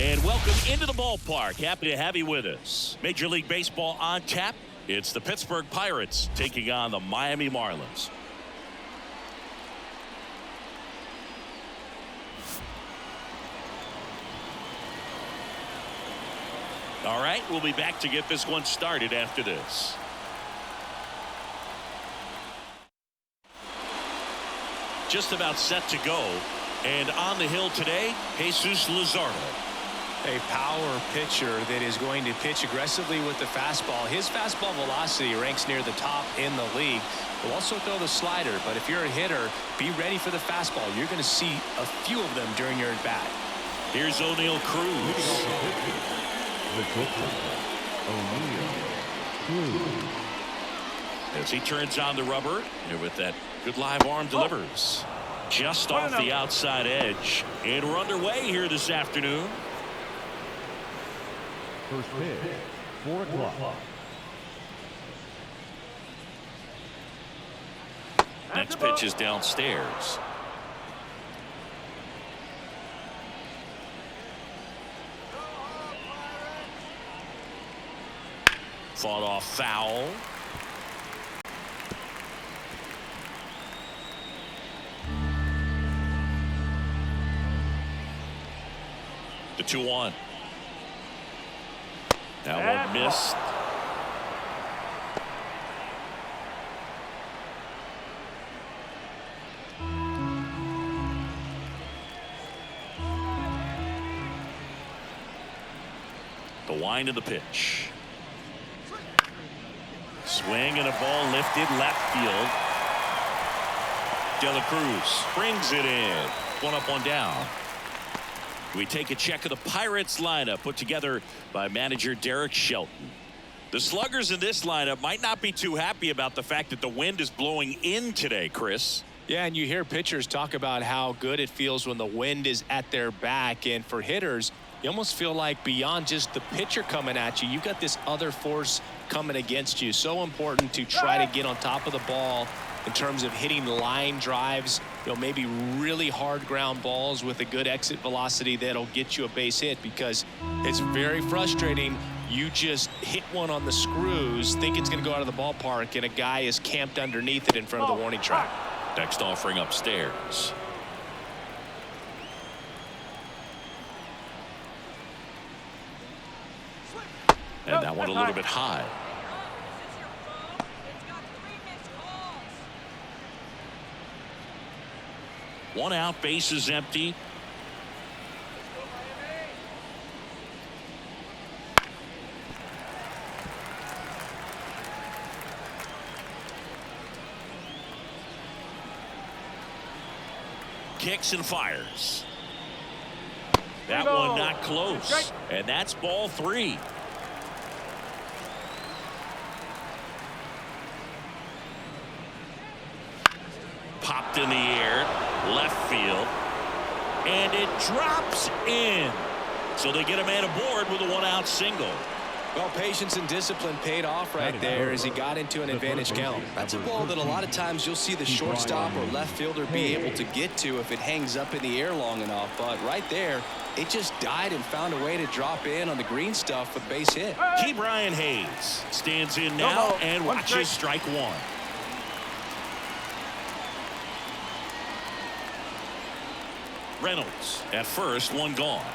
And welcome into the ballpark. Happy to have you with us. Major League Baseball on tap. It's the Pittsburgh Pirates taking on the Miami Marlins. All right, we'll be back to get this one started after this. Just about set to go. And on the hill today, Jesus Luzardo. A power pitcher that is going to pitch aggressively with the fastball. His fastball velocity ranks near the top in the league. He'll also throw the slider, but if you're a hitter, be ready for the fastball. You're going to see a few of them during your at-bat. Here's O'Neal Cruz. As he turns on the rubber, and with that good live arm delivers. Just off the outside edge. And we're underway here this afternoon. First pitch, 4 o'clock. Next pitch is downstairs. Fought off foul. The 2-1. That one missed. The wind of the pitch. Swing and a ball lifted left field. De La Cruz brings it in. One up, one down. We take a check of the Pirates lineup put together by manager Derek Shelton. The sluggers in this lineup might not be too happy about the fact that the wind is blowing in today, Chris. Yeah, and you hear pitchers talk about how good it feels when the wind is at their back. And for hitters, you almost feel like beyond just the pitcher coming at you, you've got this other force coming against you. So important to try to get on top of the ball in terms of hitting line drives, maybe really hard ground balls with a good exit velocity that'll get you a base hit, because it's very frustrating. You just hit one on the screws, think it's going to go out of the ballpark, and a guy is camped underneath it in front of the warning track. Next offering upstairs. And that one a little bit high. One out, base is empty. Kicks and fires. That one not close. And that's ball 3. Popped in the air, left field, and it drops in. So they get a man aboard with a 1-out single. Well, patience and discipline paid off right there as he got into an advantage count. That's a ball that a lot of times you'll see the shortstop or left fielder be able to get to if it hangs up in the air long enough. But right there, it just died and found a way to drop in on the green stuff with base hit. Key Brian Hayes stands in now and watches strike 1. Reynolds at first, one gone.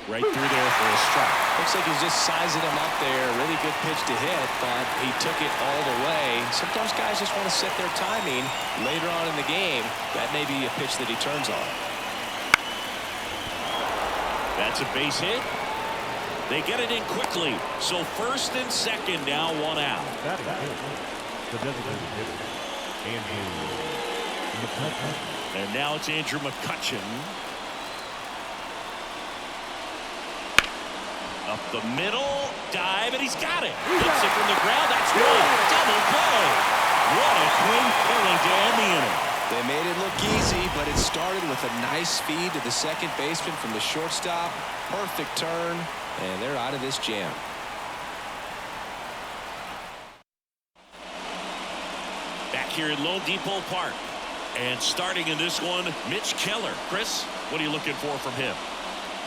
Right through there for a strike. Looks like he's just sizing him up there. Really good pitch to hit, but he took it all the way. Sometimes guys just want to set their timing later on in the game. That may be a pitch that he turns on. That's a base hit. They get it in quickly. So first and second now, 1 out. That is the designated hitter. And now it's Andrew McCutchen. Up the middle, dive, and he's got it. Hits it from the ground. That's one. Double play. What a clean killing to end the inning. They made it look easy, but it started with a nice feed to the second baseman from the shortstop. Perfect turn, and they're out of this jam. Back here at Lone Depot Park. And starting in this one, Mitch Keller. Chris, what are you looking for from him?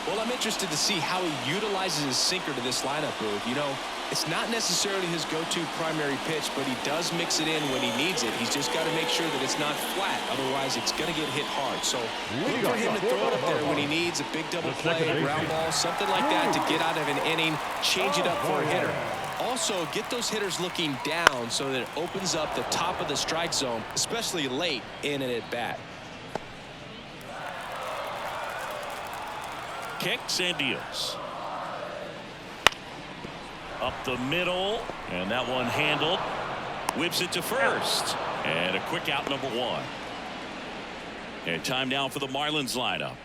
Well, I'm interested to see how he utilizes his sinker to this lineup, Boog. You know, it's not necessarily his go-to primary pitch, but he does mix it in when he needs it. He's just got to make sure that it's not flat. Otherwise, it's going to get hit hard. So look for him to throw it up there when he needs a big double play, ground ball, something like that to get out of an inning, change it up for a hitter. Also, get those hitters looking down so that it opens up the top of the strike zone, especially late in an at-bat. Kicks and deals. Up the middle, and that one handled. Whips it to first, and a quick out, number one. And time now for the Marlins lineup.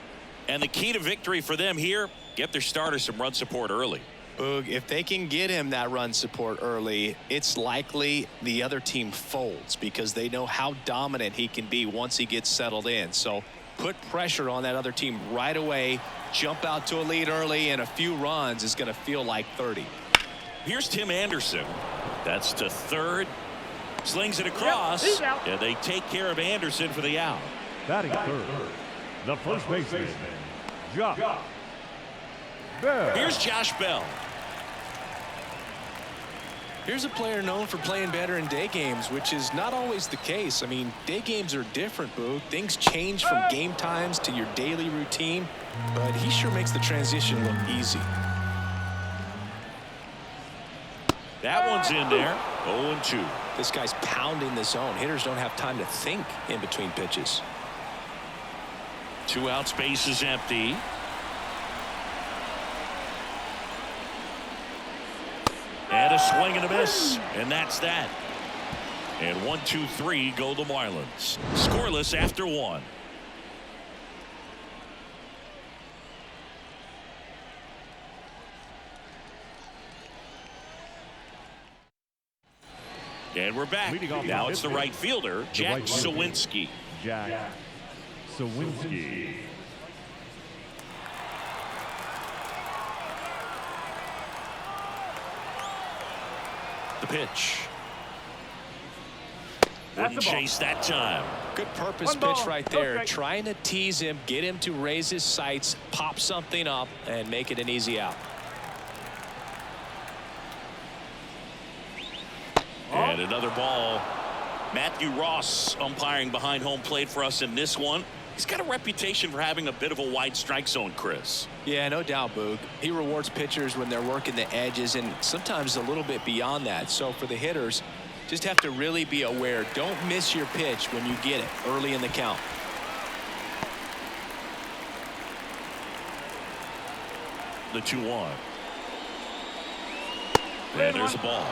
And the key to victory for them here, get their starter some run support early. Boog, if they can get him that run support early, it's likely the other team folds because they know how dominant he can be once he gets settled in. So put pressure on that other team right away. Jump out to a lead early, and a few runs is going to feel like 30. Here's Tim Anderson. That's to third. Slings it across. And they take care of Anderson for the out. Batting third, the first baseman, Josh Bell. Here's Josh Bell. Here's a player known for playing better in day games, which is not always the case. I mean, day games are different, Boog. Things change from game times to your daily routine, but he sure makes the transition look easy. That one's in there. 0-2. This guy's pounding the zone. Hitters don't have time to think in between pitches. 2 outs, base is empty. And a swing and a miss. And that's that. And 1-2-3 go the Marlins. Scoreless after 1. And we're back. Now it's the right fielder, Jack Sawinski. Jack Sawinski. The pitch. Wouldn't chase that time. Good purpose pitch right there. Trying to tease him, get him to raise his sights, pop something up, and make it an easy out. And another ball. Matthew Ross umpiring behind home plate for us in this one. He's got a reputation for having a bit of a wide strike zone, Chris. Yeah, no doubt, Boog. He rewards pitchers when they're working the edges and sometimes a little bit beyond that. So for the hitters, just have to really be aware. Don't miss your pitch when you get it early in the count. The 2-1. And there's a ball.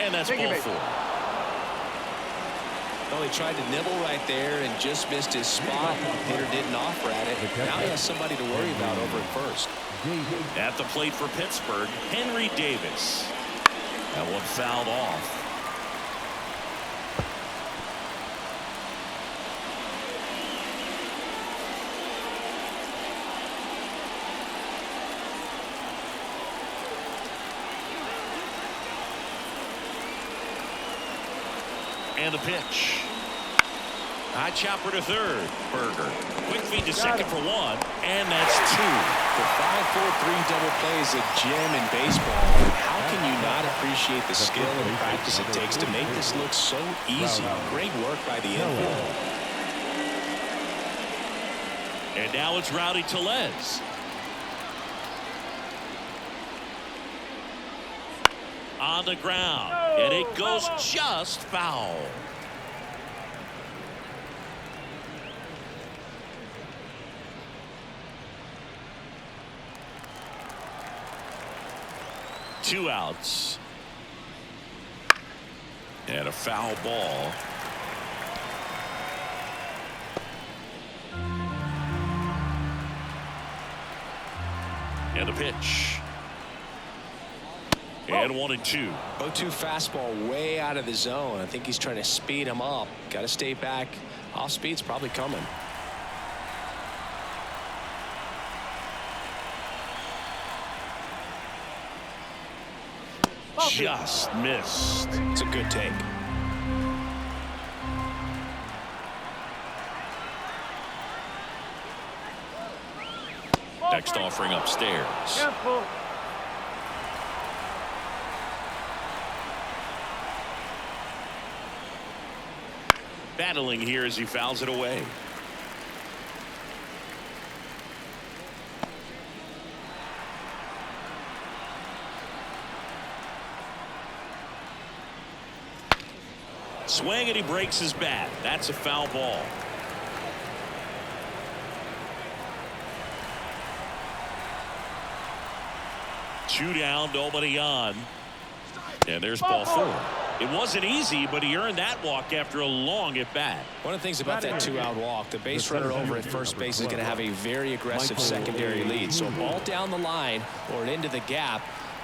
And that's ball 4. Well, he tried to nibble right there and just missed his spot. The hitter didn't offer at it. Now he has somebody to worry about over at first. At the plate for Pittsburgh, Henry Davis. That one fouled off. And the pitch. High chopper to third. Berger. Quick feed to second for 1. And that's 2. The 5-4-3 double play is a gem in baseball. How can you not appreciate the skill and practice it takes to make this look so easy? Great work by the infield. And now it's Rowdy Tellez. On the ground. And it goes just foul. Two outs. And a foul ball. And the pitch. And 1-2. 0-2 fastball way out of the zone. I think he's trying to speed him up. Got to stay back. Off speed's probably coming. just missed. It's a good take. Next offering upstairs. Careful. Battling here as he fouls it away. Swing and he breaks his bat. That's a foul ball. Two down, nobody on. And there's ball four. It wasn't easy, but he earned that walk after a long at bat. One of the things about that two-out walk, the base runner over at first base is going to have a very aggressive secondary lead. So a ball down the line or into the gap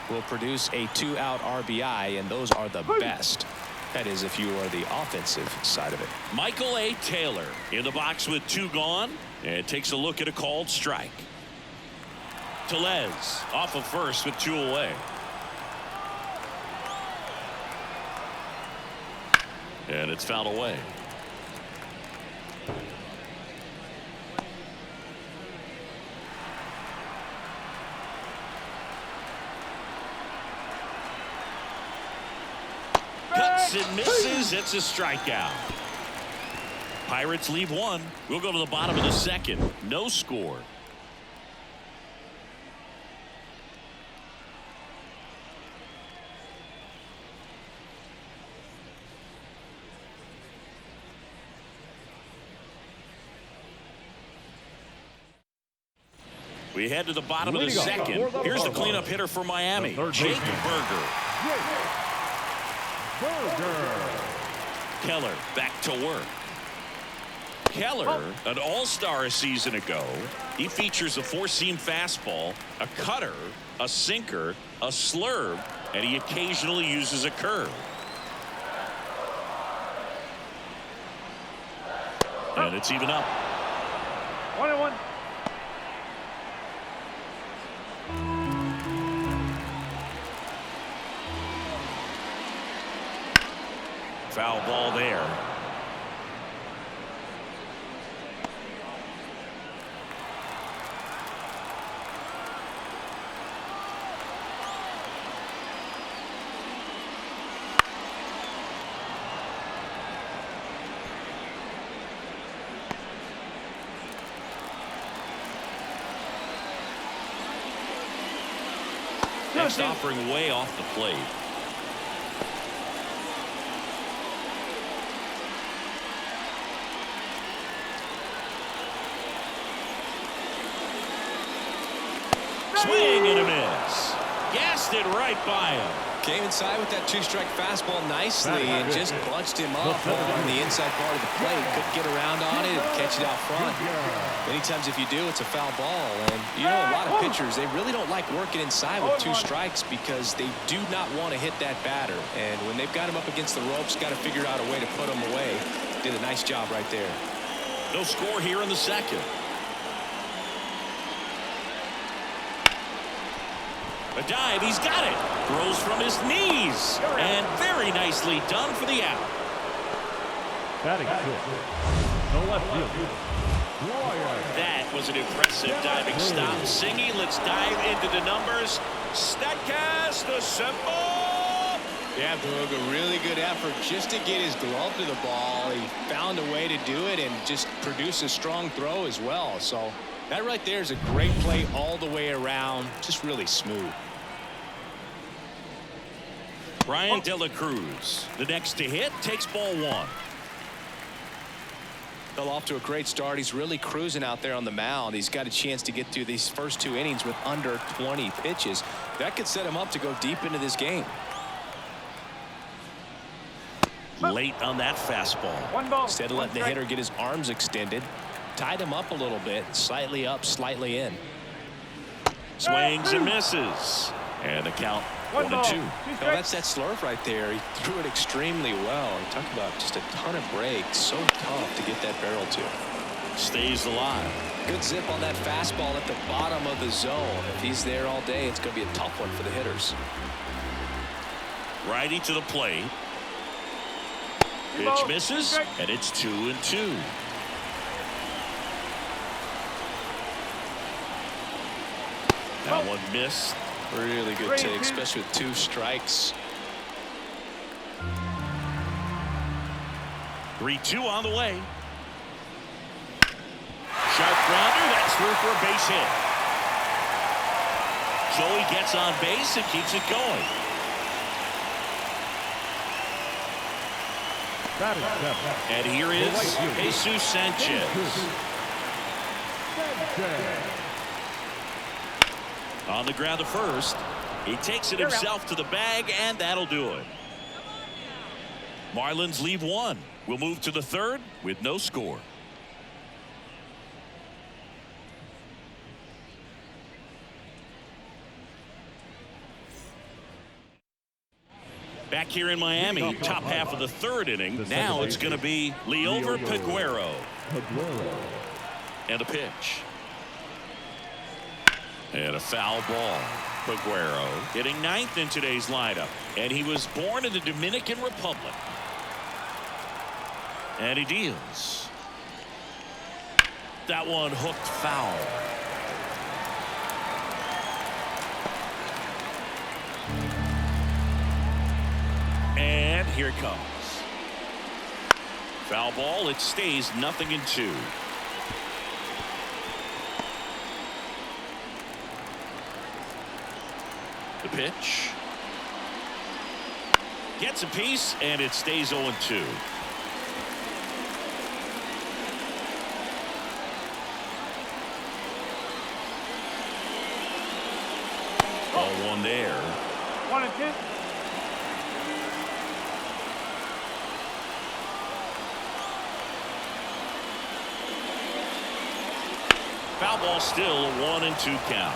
will produce a two-out RBI, and those are the best. That is, if you are the offensive side of it. Michael A. Taylor in the box with two gone and takes a look at a called strike. Tellez off of first with two away. And it's fouled away. Cuts and misses. It's a strikeout. Pirates leave one. We'll go to the bottom of the second. No score. We head to the bottom of the second. Here's the cleanup hitter for Miami, Jake Burger. Keller back to work. Keller, an all-star a season ago. He features a four-seam fastball, a cutter, a sinker, a slurve, and he occasionally uses a curve. And it's even up. 1-1. Foul ball there. Next offering way off the plate. Swing and a miss. Gassed it right by him. Came inside with that two-strike fastball nicely and just bunched him up on the inside part of the plate. Couldn't get around on it and catch it out front. Many times if you do, it's a foul ball. And you know, a lot of pitchers, they really don't like working inside with two strikes because they do not want to hit that batter. And when they've got him up against the ropes, got to figure out a way to put him away. Did a nice job right there. No score here in the second. A dive, he's got it. Throws from his knees. And very nicely done for the out. Batting fifth. The left field. That was an impressive diving stop. Singy, let's dive into the numbers. Statcast assemble. Yeah, Boog, a really good effort just to get his glove to the ball. He found a way to do it and just produce a strong throw as well. So that right there is a great play all the way around. Just really smooth. Brian De La Cruz, the next to hit, takes ball one. Well, off to a great start. He's really cruising out there on the mound. He's got a chance to get through these first two innings with under 20 pitches. That could set him up to go deep into this game. Late on that fastball. One ball. Instead of letting the hitter get his arms extended, tied him up a little bit, slightly up, slightly in. Swings and misses. And the count 1-2. Well, that's that slurve right there. He threw it extremely well. Talk about just a ton of breaks. So tough to get that barrel to. Stays alive. Good zip on that fastball at the bottom of the zone. If he's there all day, it's going to be a tough one for the hitters. Righty to the plate. Pitch misses, and it's 2-2. That one missed. Really good take, especially with 2 strikes. 3-2 on the way. Sharp grounder. That's through for a base hit. So he gets on base and keeps it going. And here is Jesus Sanchez. On the ground to first. He takes it himself to the bag, and that'll do it. Marlins leave 1. We'll move to the 3rd with no score. Back here in Miami, top half of the 3rd inning. Now it's going to be Liover Peguero. And a pitch. And a foul ball. Peguero hitting 9th in today's lineup. And he was born in the Dominican Republic. And he deals. That one hooked foul. And here it comes. Foul ball. It stays 0-2. The pitch. Gets a piece, and it stays 0-2. Ball 1 there. 1-2. Foul ball, still a 1-2 count.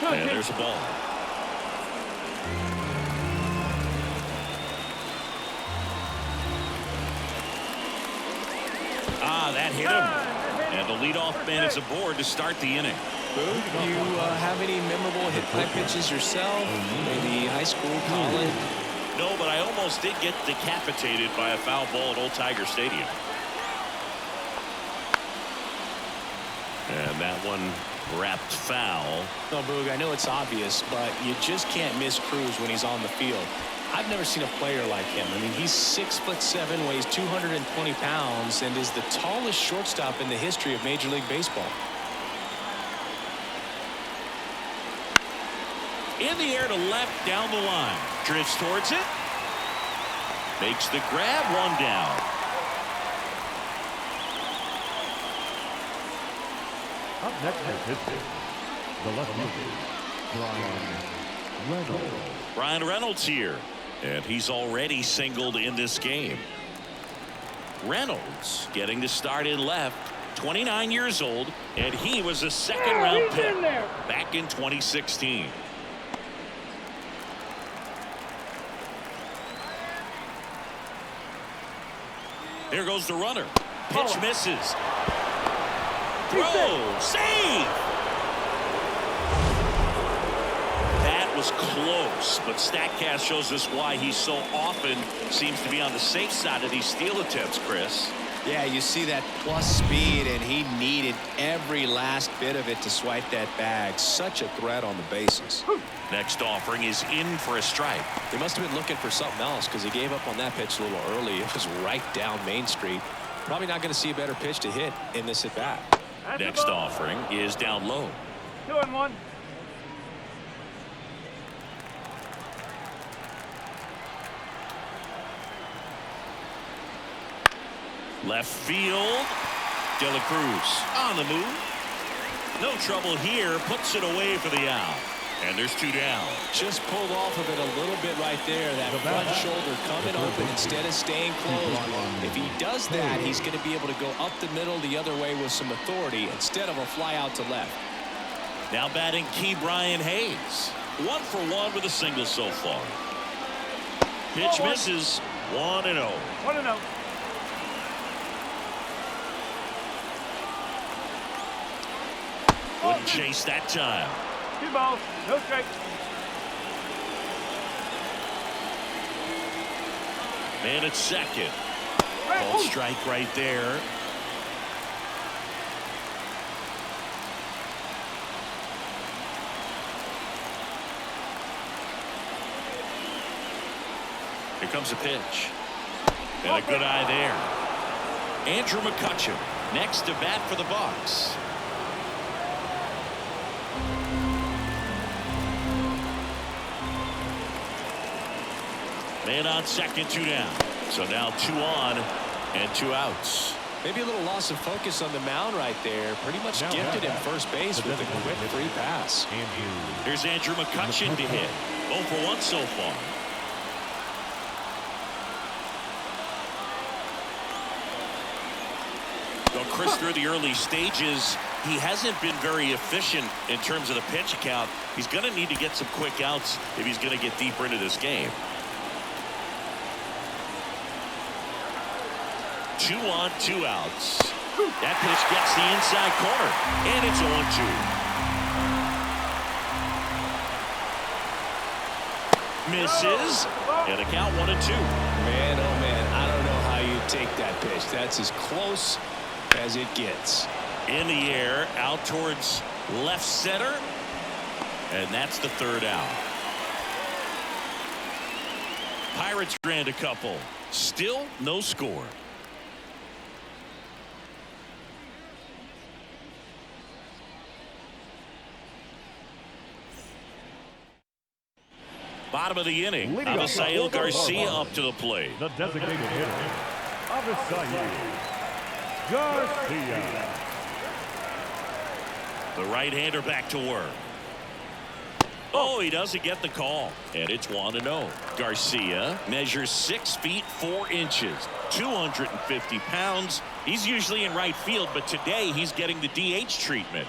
And there's a ball. That hit him. And the leadoff man is aboard to start the inning. You have any memorable hit by pitches yourself? Maybe high school, college? No, but I almost did get decapitated by a foul ball at Old Tiger Stadium. And that one wrapped foul. No, Boog, I know it's obvious, but you just can't miss Cruz when he's on the field. I've never seen a player like him. I mean, he's 6'7", weighs 220 pounds, and is the tallest shortstop in the history of Major League Baseball. In the air to left, down the line. Drifts towards it. Makes the grab, 1 down. Up next is Pittsburgh. The left fielder, Brian Reynolds. Brian Reynolds here, and he's already singled in this game. Reynolds getting the start in left, 29 years old, and he was a second-round pick back in 2016. There goes the runner. Pitch misses. Throw. Save. That was close, but StatCast shows us why he so often seems to be on the safe side of these steal attempts, Chris. Yeah, you see that plus speed, and he needed every last bit of it to swipe that bag. Such a threat on the bases. Next offering is in for a strike. He must have been looking for something else because he gave up on that pitch a little early. It was right down Main Street. Probably not going to see a better pitch to hit in this at bat. Next offering is down low. 2-1. Left field. De La Cruz on the move. No trouble here. Puts it away for the out. And there's 2 down. Just pulled off of it a little bit right there. That front shoulder coming open instead of staying closed. If he does that, he's going to be able to go up the middle the other way with some authority instead of a fly out to left. Now batting Key Brian Hayes. 1 for 1 with a single so far. Pitch misses. 1-0. 1-0. chase that time. 2 balls, no strikes. Man at second. Ball strike right there. Here comes a pitch. And a good eye there. Andrew McCutchen next to bat for the Bucs. Man on second, 2 down. So now 2 on and 2 outs. Maybe a little loss of focus on the mound right there. Pretty much gifted him first base with a quick free pass. Here's Andrew McCutchen to hit. 0 for 1 so far. Well, Chris, through the early stages, he hasn't been very efficient in terms of the pitch count. He's going to need to get some quick outs if he's going to get deeper into this game. 2 on, 2 outs. That pitch gets the inside corner, and it's 0-2. Misses, and a count 1-2. Man, oh man, I don't know how you take that pitch. That's as close as it gets. In the air, out towards left center, and that's the 3rd out. Pirates ran a couple. Still no score. Bottom of the inning. Avisail Garcia up to the plate. The designated hitter, Avisail Garcia. The right-hander back to work. Oh, he doesn't get the call. And it's 1-0. Garcia measures 6 feet 4 inches, 250 pounds. He's usually in right field, but today he's getting the DH treatment.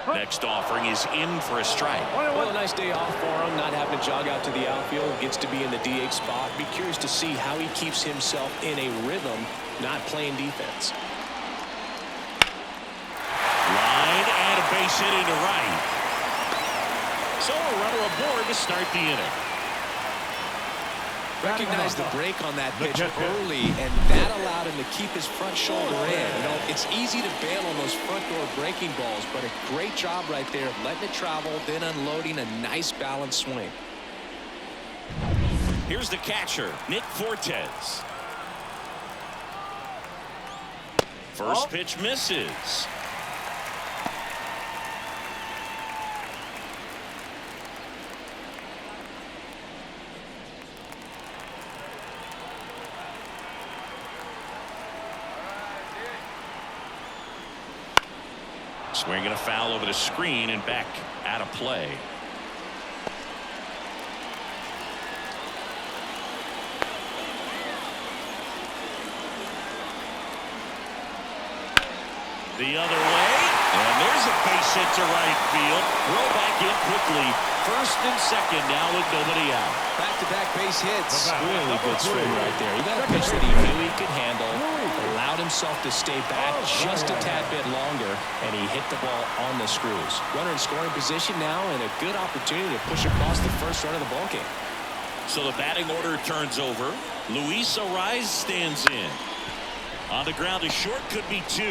Next offering is in for a strike. Well, a nice day off for him, not having to jog out to the outfield. Gets to be in the DH spot. Be curious to see how he keeps himself in a rhythm, not playing defense. Line and a base hit into right. So a runner aboard to start the inning. Recognized the break on that pitch early, and that allowed him to keep his front shoulder in. You know, it's easy to bail on those front door breaking balls, but a great job right there of letting it travel, then unloading a nice balanced swing. Here's the catcher, Nick Fortes. First pitch misses. Swinging a foul over the screen and back out of play. The other way, and there's a base hit to right field. Throw back in quickly. First and second now with nobody out. Back-to-back base hits. Really good swing right there. He got a pitch that he knew he could handle. Allowed himself to stay back just a tad bit longer, and he hit the ball on the screws. Runner in scoring position now, and a good opportunity to push across the first run of the ball game. So the batting order turns over. Luis Ariz stands in. On the ground to short, could be 2.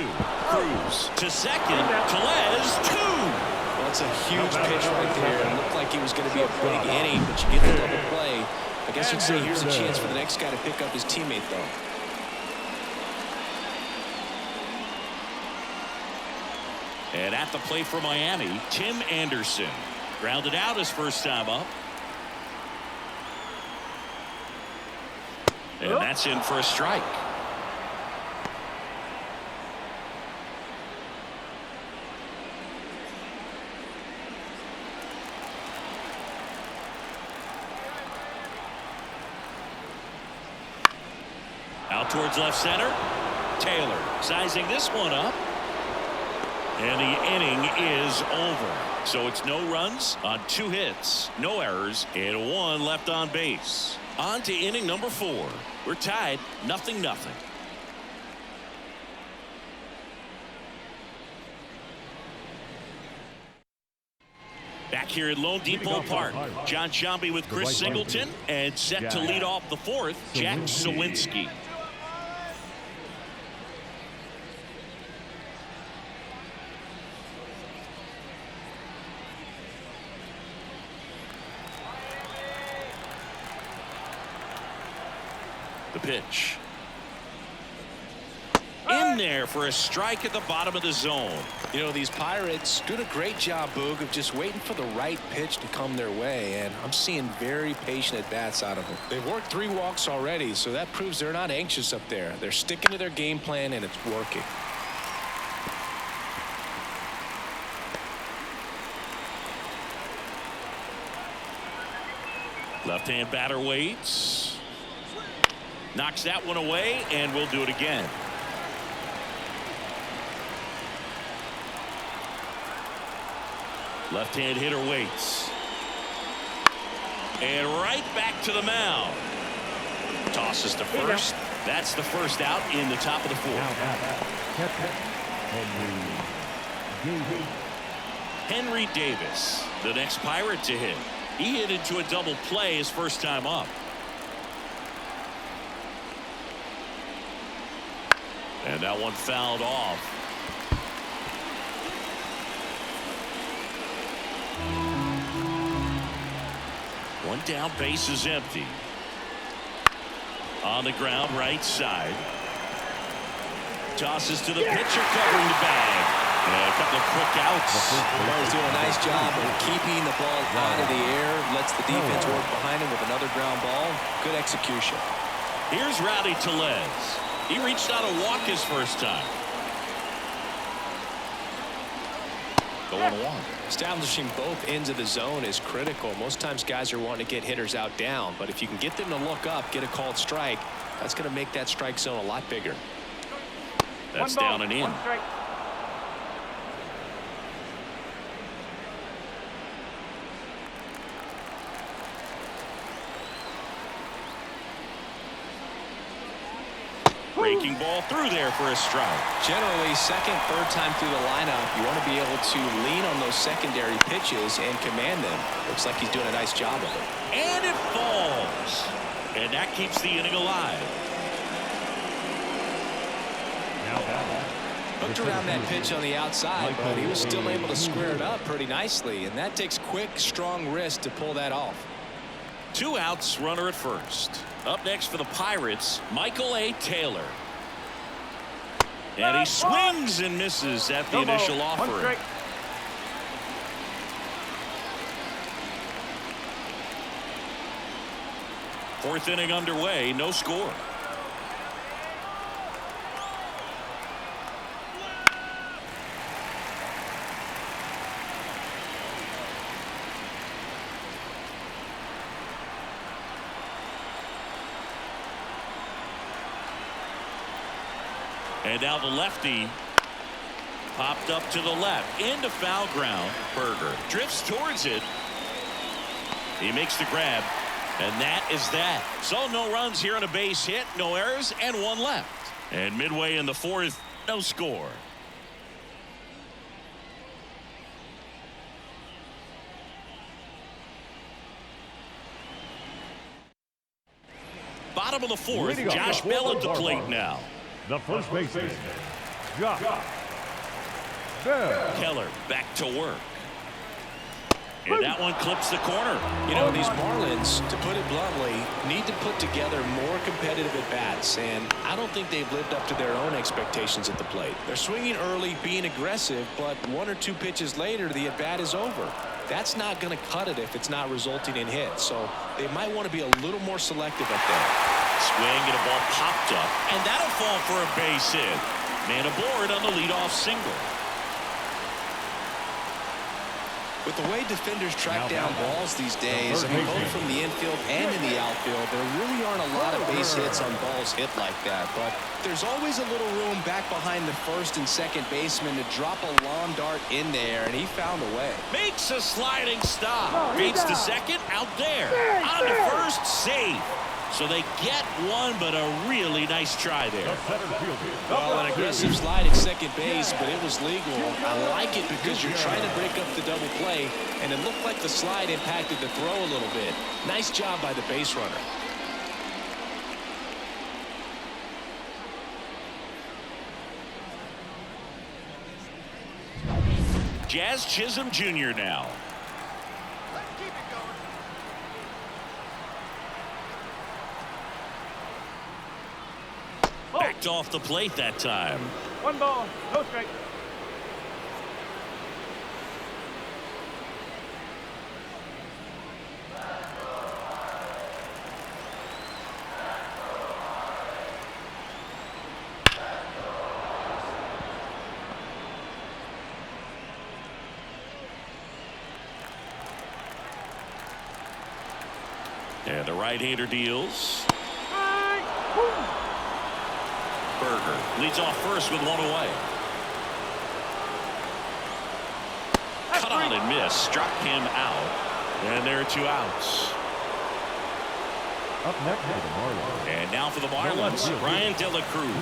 Cruz to second. Tellez 2. Well, it's a huge pitch right there. It looked like it was going to be a big inning, but you get the double play. I guess you'd say here's a chance for the next guy to pick up his teammate, though. And at the plate for Miami, Tim Anderson. Grounded out his first time up. And that's in for a strike. Out towards left center. Taylor sizing this one up. And the inning is over. So it's no runs on 2 hits, no errors, and 1 left on base. On to inning number 4. We're tied 0-0. Back here at Lone Depot Park, John Shambi with Chris Singleton, and set to lead off the fourth, Jack Sawinski. The pitch. In there for a strike at the bottom of the zone. You know, these Pirates doing a great job, Boog, of just waiting for the right pitch to come their way, and I'm seeing very patient at-bats out of them. They've worked 3 walks already, so that proves they're not anxious up there. They're sticking to their game plan, and it's working. Left-hand batter waits. Knocks that one away, and we'll do it again. Left-hand hitter waits. And right back to the mound. Tosses to first. That's the first out in the top of the fourth. Henry Davis, the next Pirate to hit. He hit into a double play his first time up. And that one fouled off. One down, base is empty. On the ground, right side. Tosses to the pitcher, covering the bag. And a couple of quick outs. He's doing a nice job of keeping the ball out of the air. Lets the defense work behind him with another ground ball. Good execution. Here's Rowdy Tellez. He reached out a walk his first time. The 1-1. Establishing both ends of the zone is critical. Most times guys are wanting to get hitters out down, but if you can get them to look up, get a called strike, that's going to make that strike zone a lot bigger. That's down and in. Breaking ball through there for a strike. Generally, second, third time through the lineup, you want to be able to lean on those secondary pitches and command them. Looks like he's doing a nice job of it. And it falls. And that keeps the inning alive. Hooked around that pitch on the outside, but he was still able to square it up pretty nicely, and that takes quick, strong wrist to pull that off. 2 outs, runner at first. Up next for the Pirates, Michael A. Taylor. And he swings and misses at the initial offering. Fourth inning underway, no score. And now the lefty popped up to the left into foul ground. Berger drifts towards it. He makes the grab, and that is that. So no runs here on a base hit, no errors, and 1 left. And midway in the fourth, no score. Bottom of the fourth, Josh Bell at the plate now. The first baseman, Josh Bell. Keller back to work. And that one clips the corner. You know, these Marlins, to put it bluntly, need to put together more competitive at-bats, and I don't think they've lived up to their own expectations at the plate. They're swinging early, being aggressive, but 1 or 2 pitches later, the at-bat is over. That's not going to cut it if it's not resulting in hits, so they might want to be a little more selective up there. Swing and a ball popped up, and that'll fall for a base hit. Man aboard on the leadoff single. With the way defenders track down balls these days, I mean, both from the infield and in the outfield, there really aren't a lot of base hits on balls hit like that. But there's always a little room back behind the first and second baseman to drop a lawn dart in there, and he found a way. Makes a sliding stop. Beats the second, out there. On to first, safe. So they get one, but a really nice try there. The center fielder. Well, an aggressive slide at second base, but it was legal. I like it because you're trying to break up the double play, and it looked like the slide impacted the throw a little bit. Nice job by the base runner. Jazz Chisholm Jr. now. Backed off the plate that time. 1 ball, no strike. And the right-hander deals. Berger leads off first with one away. Cut on and miss. Struck him out. And there are 2 outs. Up next for the Marlins. And now for the Marlins, Ryan De La Cruz.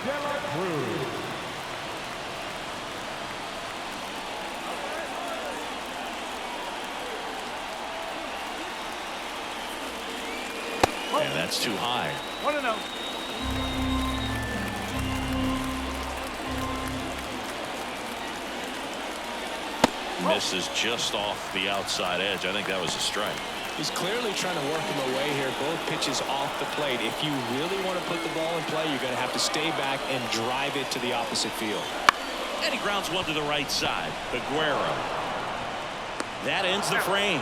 De La Cruz. And that's too high. 1-0. Misses just off the outside edge. I think that was a strike. He's clearly trying to work him away here. Both pitches off the plate. If you really want to put the ball in play, you're going to have to stay back and drive it to the opposite field. And he grounds one to the right side. Aguero. That ends the frame.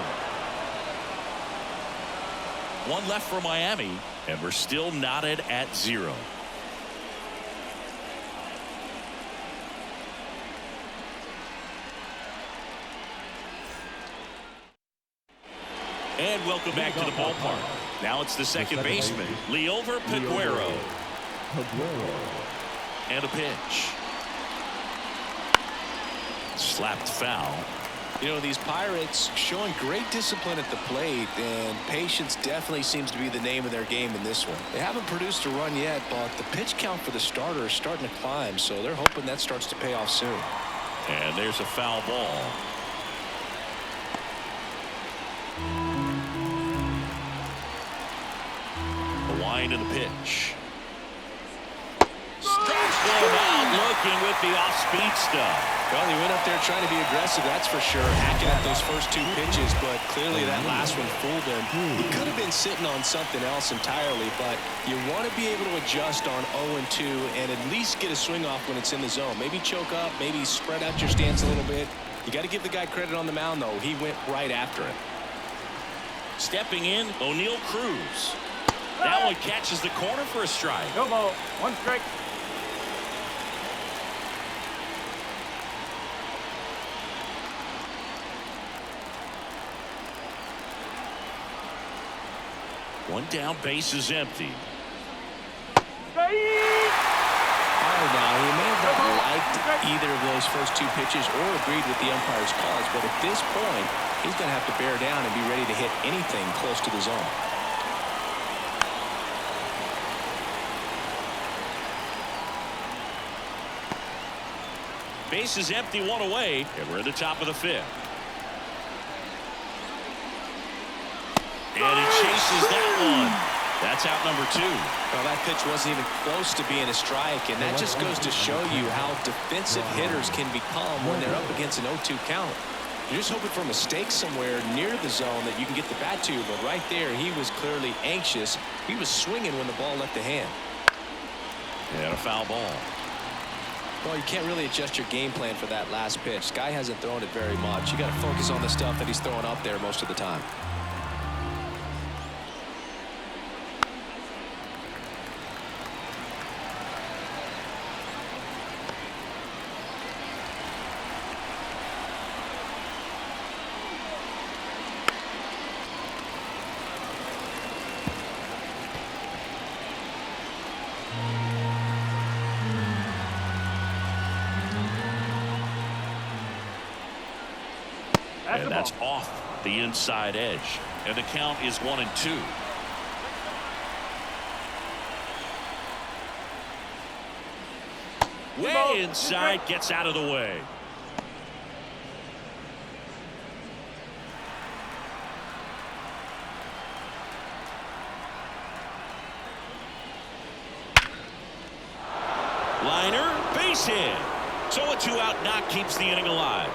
One left for Miami, and we're still knotted at 0. And welcome back to the ballpark. Now it's the second baseman, Liover Aguero. And a pitch. Slapped foul. You know, these Pirates showing great discipline at the plate, and patience definitely seems to be the name of their game in this one. They haven't produced a run yet, but the pitch count for the starter is starting to climb, so they're hoping that starts to pay off soon. And there's a foul ball. The wind of the pitch. Strikes one out, looking with the off-speed stuff. Well, he went up there trying to be aggressive, that's for sure, hacking at those first 2 pitches, but clearly that last one fooled him. He could have been sitting on something else entirely, but you want to be able to adjust on 0-2 and at least get a swing off when it's in the zone. Maybe choke up, maybe spread out your stance a little bit. You got to give the guy credit on the mound, though. He went right after it. Stepping in, O'Neal Cruz. That one catches the corner for a strike. No ball, 1 strike. One down, base is empty. Now, he may have not liked either of those first 2 pitches or agreed with the umpire's calls, but at this point, he's going to have to bear down and be ready to hit anything close to the zone. Base is empty, 1 away, and we're at the top of the 5th. And he chases that one. That's out number 2. Well, that pitch wasn't even close to being a strike, and that just goes to show you how defensive hitters can become when they're up against an 0-2 count. You're just hoping for a mistake somewhere near the zone that you can get the bat to, but right there, he was clearly anxious. He was swinging when the ball left the hand. And a foul ball. Well, you can't really adjust your game plan for that last pitch. Guy hasn't thrown it very much. You got to focus on the stuff that he's throwing up there most of the time. And that's off the inside edge. And the count is 1-2. Way inside, gets out of the way. Liner, base hit. So a 2-out knock keeps the inning alive.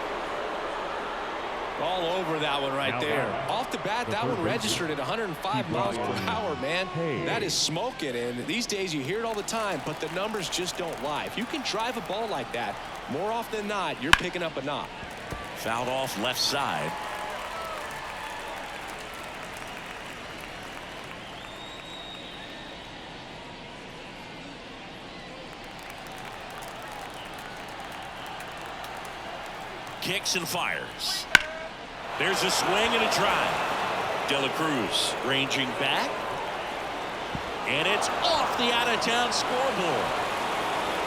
All over that one right Now there. back. Off the bat, that one registered at 105 miles per hour, man. Hey. That is smoking, and these days you hear it all the time, but the numbers just don't lie. If you can drive a ball like that, more often than not, you're picking up a knock. Fouled off left side. Kicks and fires. There's a swing and a drive. De La Cruz ranging back. And it's off the out-of-town scoreboard.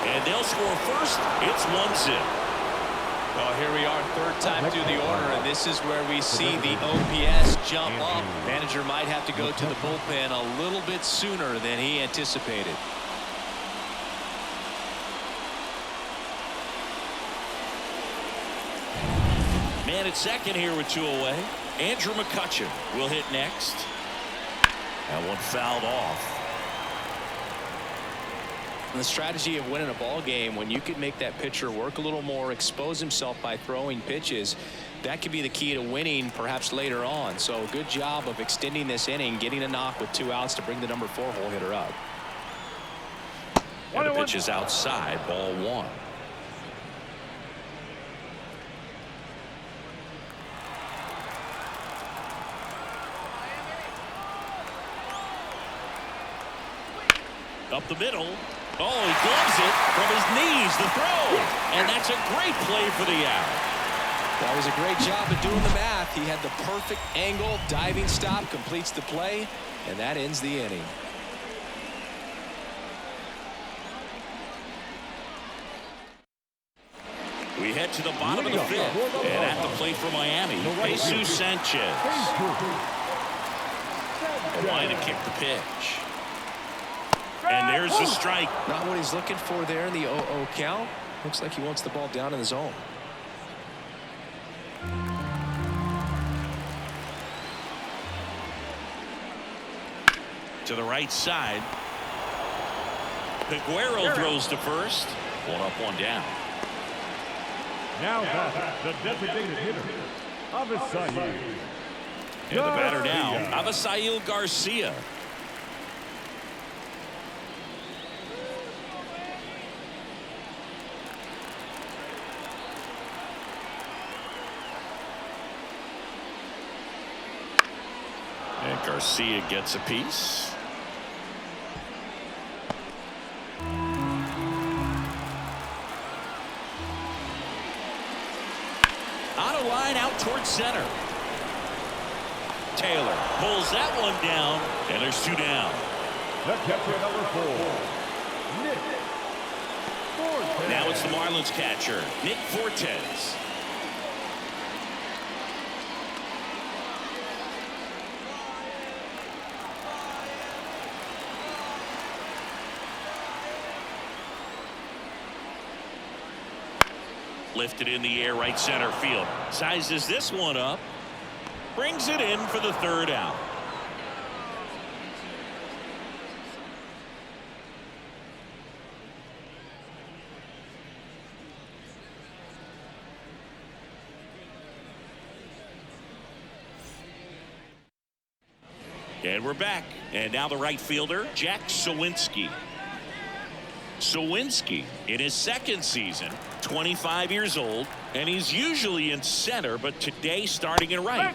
And they'll score first. It's 1-0. Well, here we are, third time through the order, and this is where we see the OPS jump up. Manager might have to go to the bullpen a little bit sooner than he anticipated. Man at second here with 2 away. Andrew McCutchen will hit next. That one fouled off. The strategy of winning a ball game, when you can make that pitcher work a little more, expose himself by throwing pitches, that could be the key to winning perhaps later on. So good job of extending this inning, getting a knock with 2 outs to bring the number 4 hole hitter up. And the pitch is outside, ball 1. Up the middle. Oh, he gloves it from his knees, the throw. And that's a great play for the out. That was a great job of doing the math. He had the perfect angle, diving stop, completes the play, and that ends the inning. We head to the bottom of the 5th. And at the plate for Miami, Jesus Sanchez. Wanting to kick the pitch. And there's the strike. Not what he's looking for there in the 0-0 count. Looks like he wants the ball down in the zone. To the right side. Peguero throws to first. 1 up, 1 down. Now back, the designated hitter, Avisail. And the batter now, Avisail Garcia. And Garcia gets a piece. On a line out towards center. Taylor pulls that one down, and there's 2 down. The catcher, number 4, Nick Fortes. Now it's the Marlins catcher, Nick Fortes. Lifted in the air, right center field. Sizes this one up. Brings it in for the 3rd out. And we're back. And now the right fielder, Jack Sawinski. Sawinski in his 2nd season, 25 years old, and he's usually in center, but today starting in right.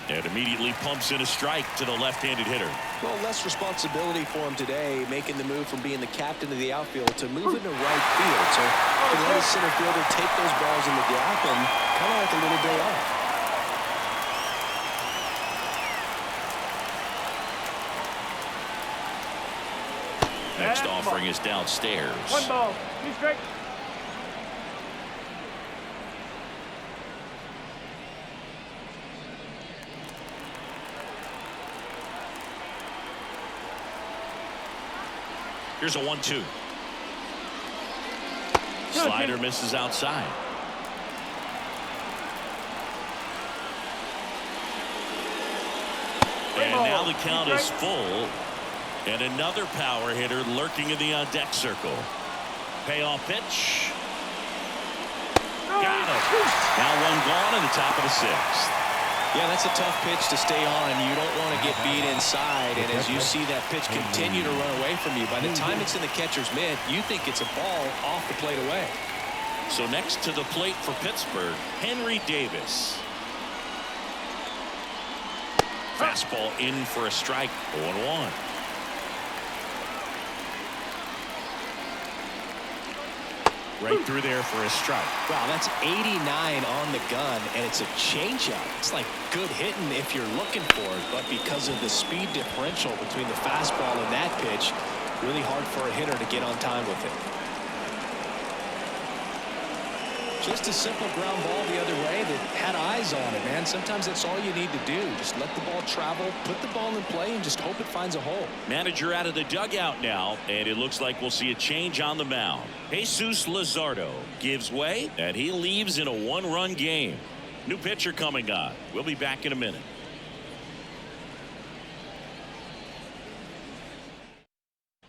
And immediately pumps in a strike to the left-handed hitter. Well, less responsibility for him today, making the move from being the captain of the outfield to moving to right field. So he can let his center fielder take those balls in the gap and kind of like a little day off. Next offering is downstairs. 1 ball, 2 strikes. Here's a 1-2. Slider misses outside. And now the count is full. And another power hitter lurking in the on-deck circle. Payoff pitch. Got him. Now one gone in the top of the 6th. Yeah, that's a tough pitch to stay on. You don't want to get beat inside. And as you see that pitch continue to run away from you, by the time it's in the catcher's mitt, you think it's a ball off the plate away. So next to the plate for Pittsburgh, Henry Davis. Fastball in for a strike. 0-1. Right through there for a strike. Wow, that's 89 on the gun, and it's a changeup. It's like good hitting if you're looking for it, but because of the speed differential between the fastball and that pitch, really hard for a hitter to get on time with it. Just a simple ground ball the other way that had eyes on it, man. Sometimes that's all you need to do. Just let the ball travel, put the ball in play, and just hope it finds a hole. Manager out of the dugout now, and it looks like we'll see a change on the mound. Jesus Luzardo gives way, and he leaves in a 1-run game. New pitcher coming on. We'll be back in a minute.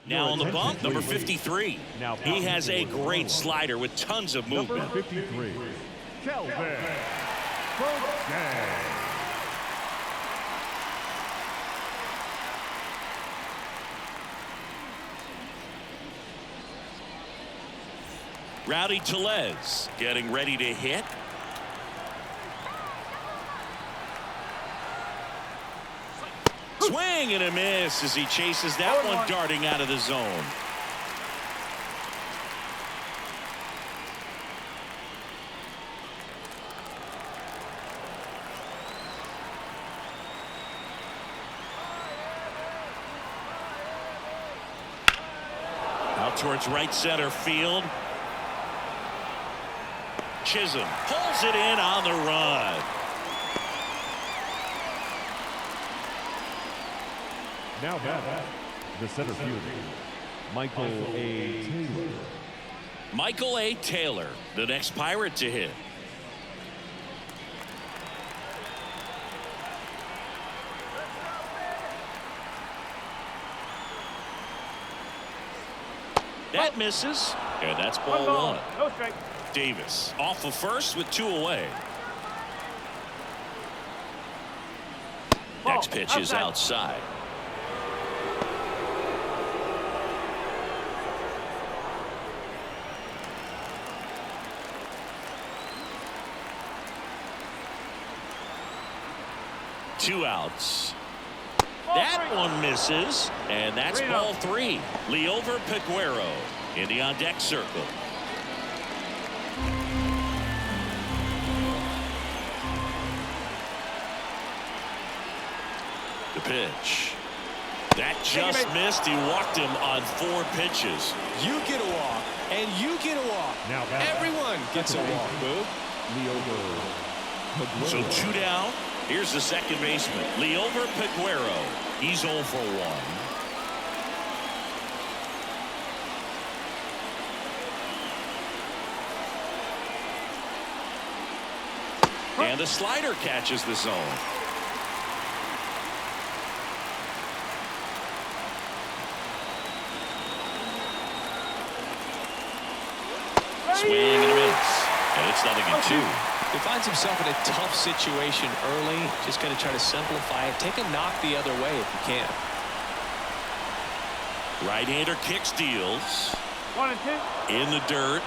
Now on the bump, number 53. He has a great slider with tons of movement. Number 53, Kelvin Frozen. Rowdy Tellez getting ready to hit. Swing and a miss as he chases that one darting out of the zone. Out towards right center field. Chisholm pulls it in on the run. Now back, the center fielder, Michael A. Taylor. Michael A. Taylor, the next Pirate to hit. That misses, and that's ball 1. No strike. Davis off of first with 2 away. Next pitch is outside. Two outs. That one misses, and that's ball 3. Liover Peguero in the on-deck circle. The pitch. That just missed. He walked him on 4 pitches. You get a walk, and you get a walk. Now everyone gets a walk, Boo. So 2 down. Here's the second baseman, Liover Peguero. He's 0 for 1. And the slider catches the zone. Swing and a miss. And it's 0-2. He finds himself in a tough situation early. Just going to try to simplify it. Take a knock the other way if you can. Right-hander kick steals. 1 and 2. In the dirt.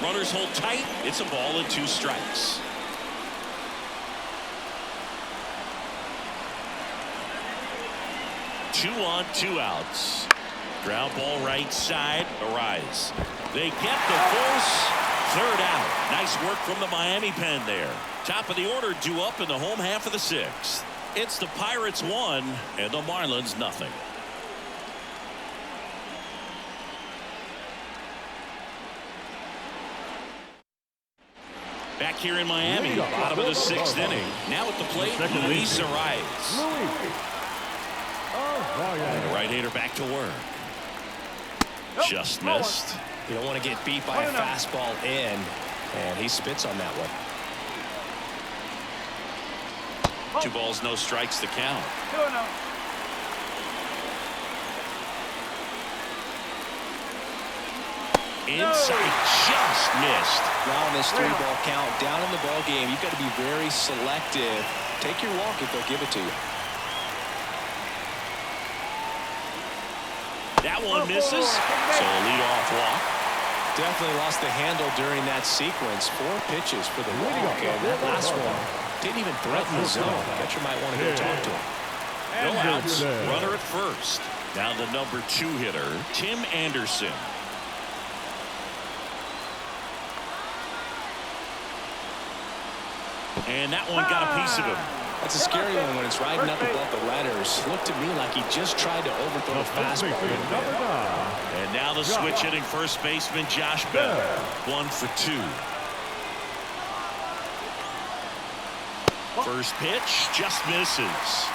Runners hold tight. It's a ball and 2 strikes. Two on, 2 outs. Ground ball right side. Arise. They get the force. 3rd out. Nice work from the Miami pen there. Top of the order due up in the home half of the 6th. It's the Pirates 1 and the Marlins 0. Back here in Miami, bottom of the 6th inning. Now at the plate, Luis Arias. The right-hander back to work. Just missed. You don't want to get beat by a fastball in, and he spits on that one. 2 balls, no strikes, the count. 2-0. Inside, just missed. Now on this 3-ball count, down in the ball game, you've got to be very selective. Take your walk if they'll give it to you. That one misses, so a leadoff walk. Definitely lost the handle during that sequence. 4 pitches for the walk, and that last one didn't even threaten the zone. Catcher might want to go talk to him. No outs, runner at first. Now the number 2 hitter, Tim Anderson. And that one got a piece of him. That's a scary one when it's riding up above the letters. Looked to me like he just tried to overthrow a fastball. And now the switch hitting first baseman Josh Bell. 1 for 2. First pitch just misses.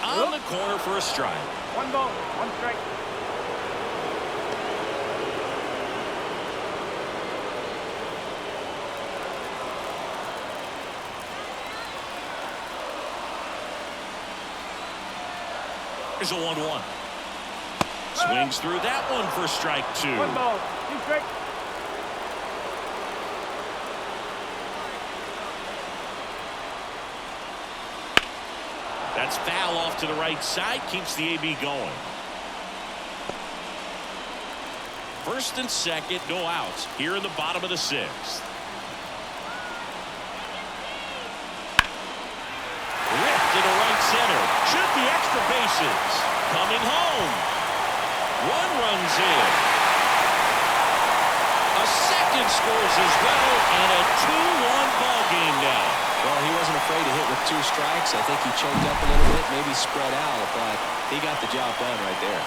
On the corner for a strike. 1 ball, 1 strike. There's a 1-1. Swings through that one for strike 2. 1 ball, 2 strikes. That's foul off to the right side. Keeps the AB going. First and second, no outs. Here in the bottom of the 6th. Ripped to the right center. Should be extra bases. Coming home. 1 runs in. A second scores as well, and a 2-1 ball game now. Well, he wasn't afraid to hit with 2 strikes. I think he choked up a little bit, maybe spread out, but he got the job done right there.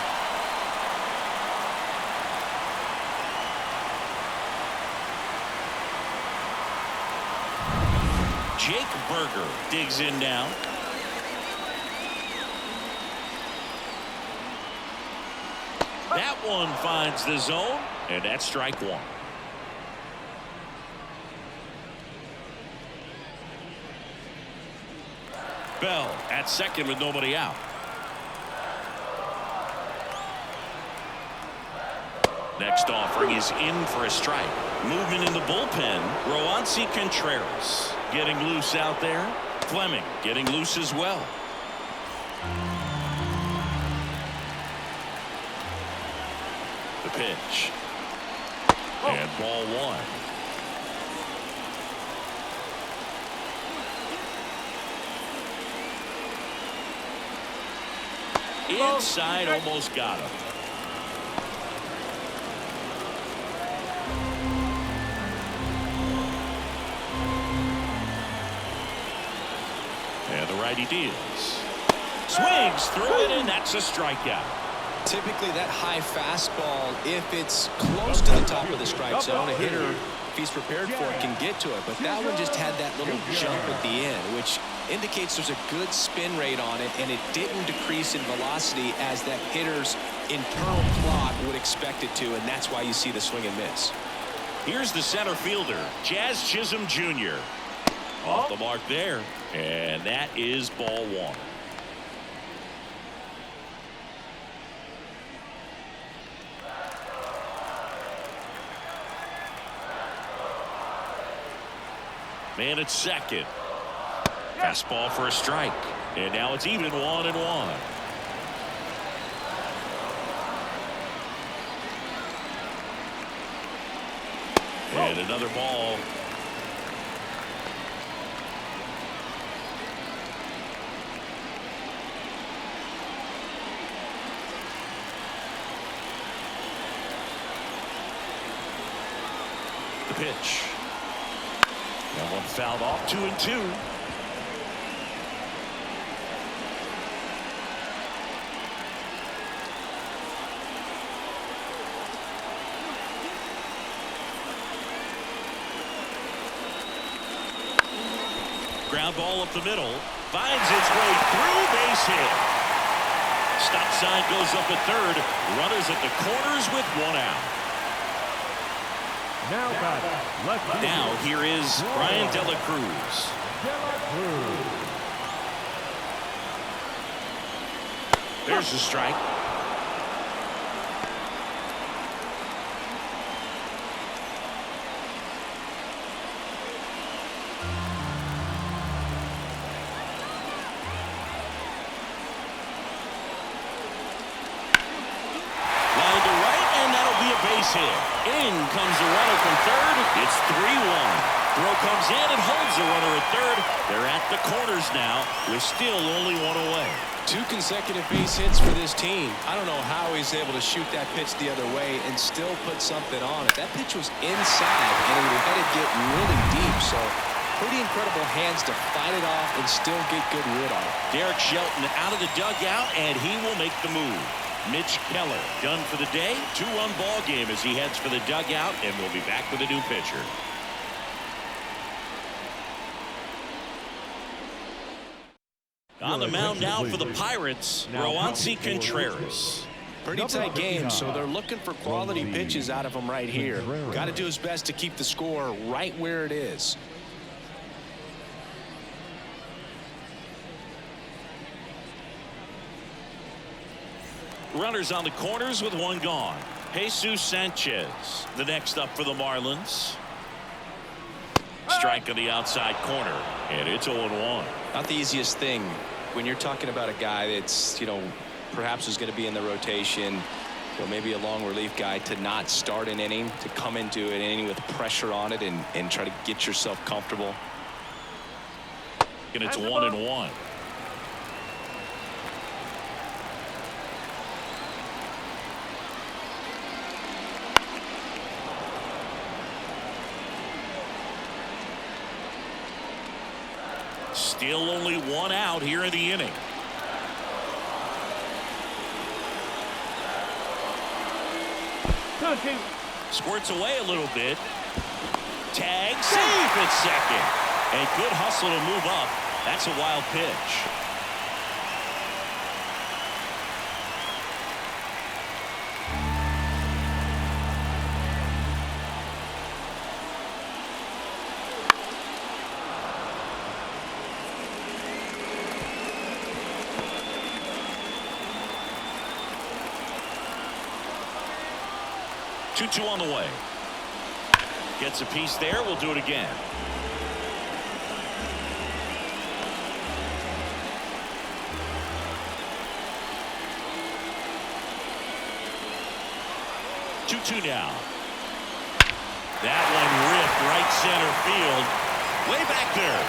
Jake Berger digs in now. That one finds the zone, and that's strike 1. Bell at second with nobody out. Next offering is in for a strike. Movement in the bullpen. Roansy Contreras getting loose out there. Fleming getting loose as well. The pitch. And ball 1. Inside, almost got him. And the righty deals. Swings through it, and that's a strikeout. Typically, that high fastball, if it's close to the top of the strike zone, a hitter, if he's prepared for it, can get to it. But that one just had that little jump at the end, which indicates there's a good spin rate on it, and it didn't decrease in velocity as that hitter's internal clock would expect it to, and that's why you see the swing and miss. Here's the center fielder, Jazz Chisholm Jr. Off the mark there, and that is ball 1. Man at second. Fastball for a strike. And now it's even 1-1. And another ball. The pitch. That one fouled off. 2-2. Ground ball up the middle. Finds its way through. Base hit. Stop sign goes up at third. Runners at the corners with one out. Now here is Brian De La Cruz. There's the strike. Base hit. In comes the runner from third. It's 3-1. Throw comes in and holds the runner at third. They're at the corners now with still only one away. 2 consecutive base hits for this team. I don't know how he's able to shoot that pitch the other way and still put something on it. That pitch was inside and it had to get really deep. So pretty incredible hands to fight it off and still get good wood on it. Derek Shelton out of the dugout, and he will make the move. Mitch Keller done for the day. 2-run ball game as he heads for the dugout, and we'll be back with a new pitcher. On the mound now for the Pirates, Roansy Contreras. Pretty tight game, so they're looking for quality pitches out of him right here. Got to do his best to keep the score right where it is. Runners on the corners with one gone. Jesus Sanchez, the next up for the Marlins. Strike on the outside corner, and it's 0-1. Not the easiest thing when you're talking about a guy that's, perhaps is going to be in the rotation, maybe a long relief guy, to not start an inning, to come into an inning with pressure on it and try to get yourself comfortable. And it's 1-1. Still only one out here in the inning. Squirts away a little bit. Tag, safe at second. And good hustle to move up. That's a wild pitch. Two on the way. Gets a piece there. We'll do it again. Two now. That one ripped right center field. Way back there.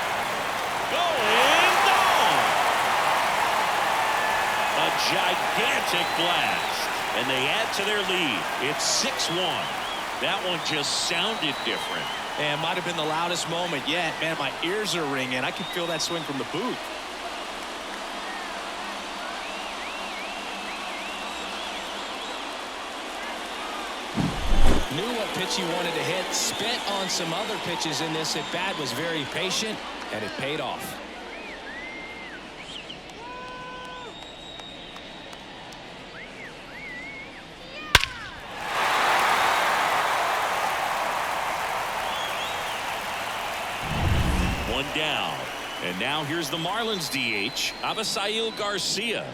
Going gone. A gigantic blast. And they add to their lead. It's 6-1. That one just sounded different. And might have been the loudest moment yet. Man, my ears are ringing. I can feel that swing from the booth. Knew what pitch he wanted to hit. Spent on some other pitches in this at bat. Was very patient, and it paid off. One down. And now here's the Marlins DH, Avisail Garcia.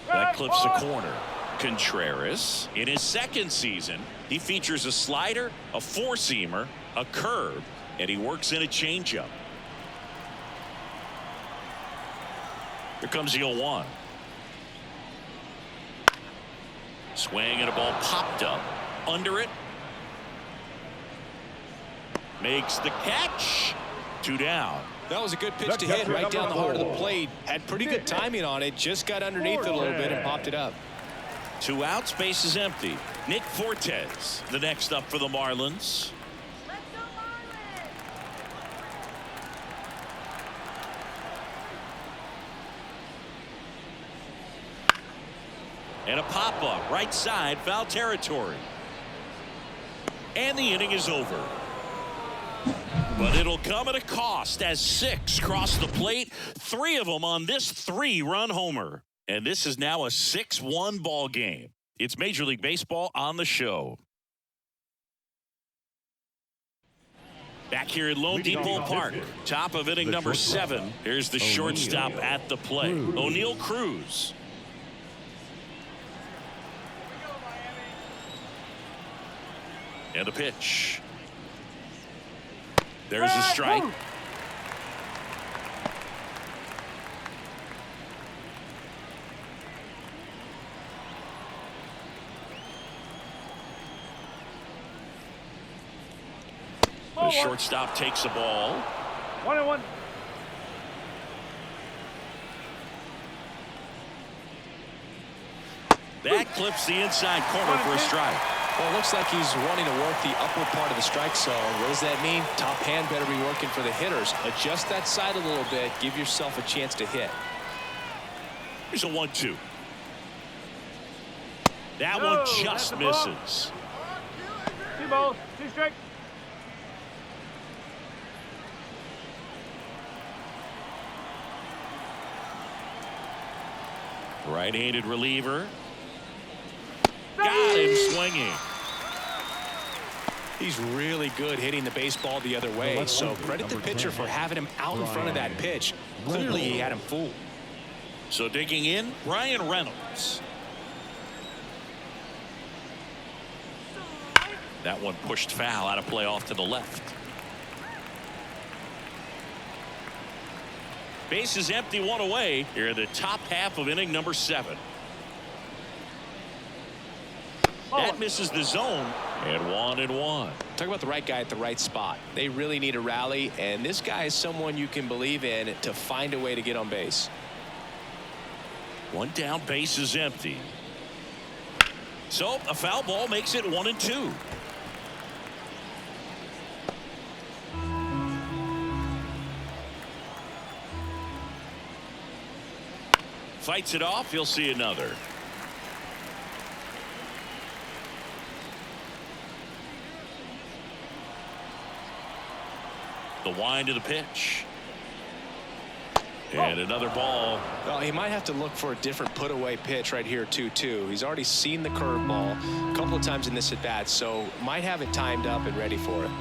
That clips the corner. Contreras, in his second season, he features a slider, a four-seamer, a curve, and he works in a changeup. Here comes the 0-1. Swing and a ball popped up. Under it. Makes the catch. 2 down. That was a good pitch to hit right down the heart of the plate. Had pretty good timing on it. Just got underneath it a little bit and popped it up. 2 outs, base is empty. Nick Fortes, the next up for the Marlins. And a pop-up, right side, foul territory. And the inning is over. But it'll come at a cost as 6 cross the plate, 3 of them on this 3-run homer. And this is now a 6-1 ball game. It's Major League Baseball on the show. Back here at Lone Depot Park, top of inning number 7. Here's the shortstop at the plate, O'Neal Cruz. And the pitch. There's a strike. The shortstop takes the ball. 1-1. That clips the inside corner for a strike. Well, it looks like he's wanting to work the upper part of the strike zone. What does that mean? Top hand better be working for the hitters. Adjust that side a little bit. Give yourself a chance to hit. Here's a 1-2. That one just misses. 2 balls, 2 strikes. Right-handed reliever. Got him swinging. He's really good hitting the baseball the other way. So credit the pitcher for having him out in front of that pitch. Clearly he had him fooled. So digging in, Brian Reynolds. That one pushed foul, out of play off to the left. Base is empty, 1 away. Here in the top half of inning number 7. That misses the zone, and 1-1. Talk about the right guy at the right spot. They really need a rally, and this guy is someone you can believe in to find a way to get on base. 1 down, base is empty. So a foul ball makes it 1-2. Fights it off. He'll see another. The wind of the pitch. And another ball. Well, he might have to look for a different put-away pitch right here, 2-2. He's already seen the curveball a couple of times in this at-bat, so might have it timed up and ready for it.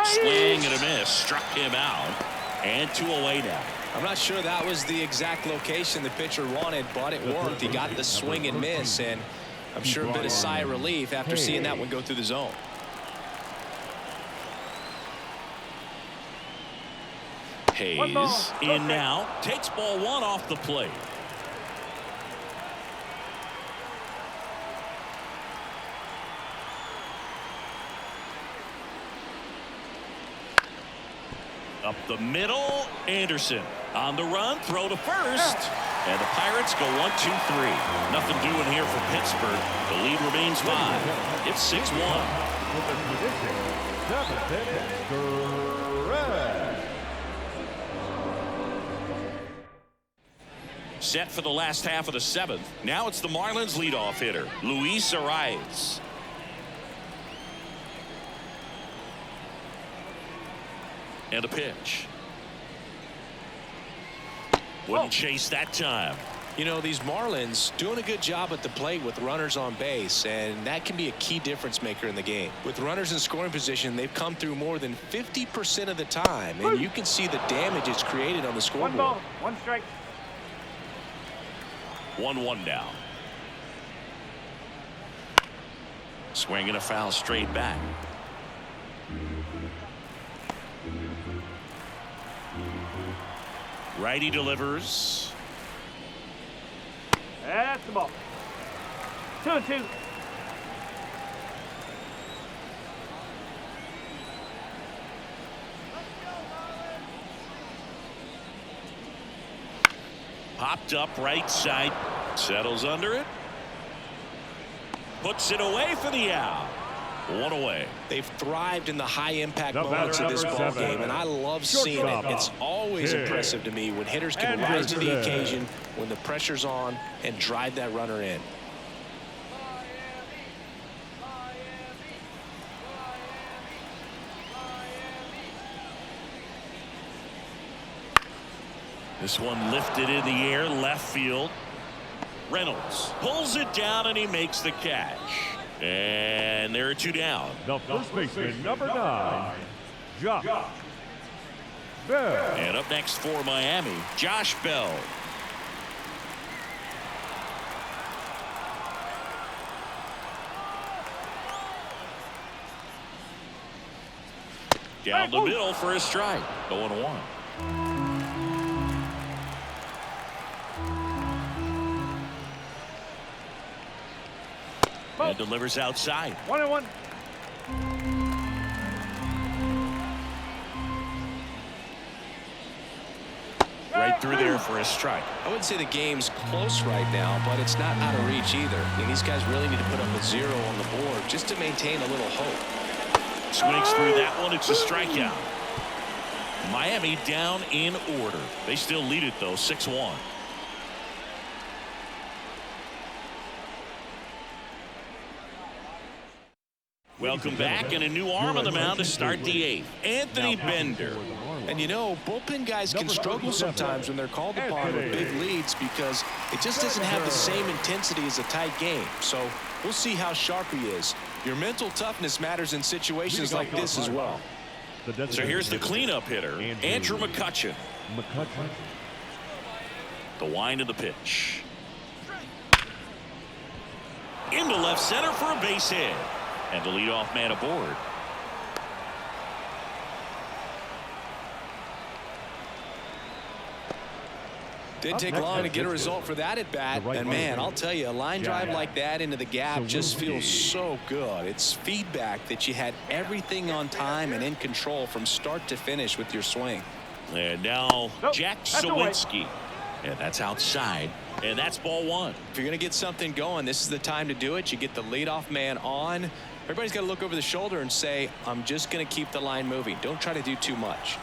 Swing and a miss. Struck him out. And 2 away now. I'm not sure that was the exact location the pitcher wanted, but it worked. He got the swing and miss, and I'm sure a bit of sigh of relief after seeing that one go through the zone. Hayes in now. Takes ball 1 off the plate. Up the middle, Anderson on the run, throw to first, and the Pirates go 1-2-3. Nothing doing here for Pittsburgh. The lead remains 5. It's 6-1. Set for the last half of the 7th. Now it's the Marlins leadoff hitter, Luis Arias. And a pitch. Wouldn't chase that time. You know, these Marlins doing a good job at the plate with runners on base, and that can be a key difference maker in the game. With runners in scoring position, they've come through more than 50% of the time, and you can see the damage it's created on the scoreboard. 1 ball, 1 strike. 1-1 now. Swing and a foul straight back. Righty delivers. That's the ball. 2-2. Popped up right side. Settles under it. Puts it away for the out. 1 away. They've thrived in the high-impact moments of this ball game, and I love seeing it. It's always impressive to me when hitters can rise to the occasion when the pressure's on and drive that runner in. This one lifted in the air, left field. Reynolds pulls it down and he makes the catch. And there are 2 down. The first baseman, number 9, Josh Bell. And up next for Miami, Josh Bell. Down the middle for a strike. 0-1. And delivers outside. 1-1. Right through there for a strike. I wouldn't say the game's close right now, but it's not out of reach either. I mean, these guys really need to put up a 0 on the board just to maintain a little hope. Swings through that one. It's a strikeout. Miami down in order. They still lead it, though, 6-1. Welcome back, and a new arm on the mound to start the 8th. Anthony Bender. And you know, bullpen guys can struggle sometimes when they're called upon with big leads because it just doesn't have the same intensity as a tight game. So we'll see how sharp he is. Your mental toughness matters in situations like this as well. So here's the cleanup hitter, Andrew McCutchen. The wind of the pitch. Into left center for a base hit. And the leadoff man aboard. Didn't take long to get a result for that at bat. And man, I'll tell you, a line drive like that into the gap just feels so good. It's feedback that you had everything on time and in control from start to finish with your swing. And now Jack Sawinski. And that's outside. And that's ball 1. If you're going to get something going, this is the time to do it. You get the leadoff man on. Everybody's got to look over the shoulder and say, I'm just going to keep the line moving. Don't try to do too much.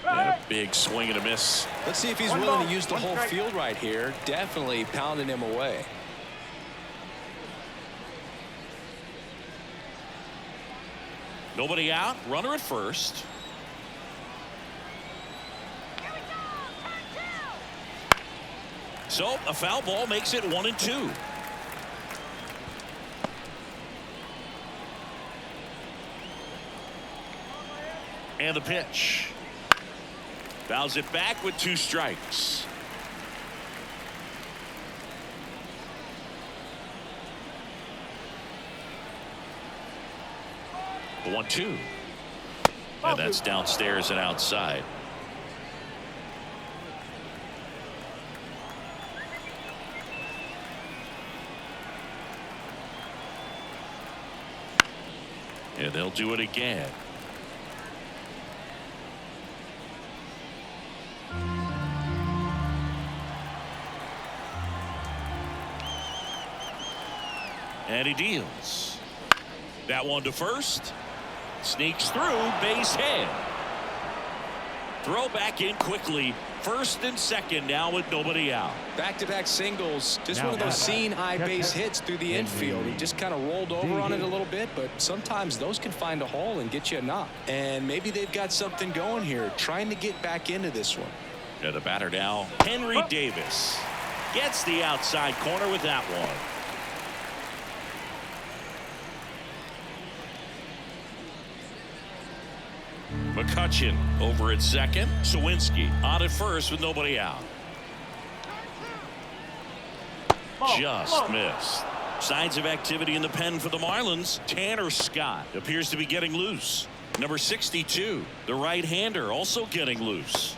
And a big swing and a miss. Let's see if he's willing to use the whole field right here. Definitely pounding him away. Nobody out. Runner at first. So a foul ball makes it 1-2. And the pitch. Fouls it back with 2 strikes. The 1-2. And that's downstairs and outside. And they'll do it again. And he deals. That one to first. Sneaks through, base hit. Throw back in quickly. First and second now with nobody out. Back-to-back singles. Just one of those seeing eye base hits through the infield. He just kind of rolled over on it a little bit, but sometimes those can find a hole and get you a knock. And maybe they've got something going here, trying to get back into this one. And the batter now, Henry Davis. Gets the outside corner with that one. McCutchen over at second. Sawinski on at first with nobody out. Just missed. Signs of activity in the pen for the Marlins. Tanner Scott appears to be getting loose. Number 62, the right-hander, also getting loose.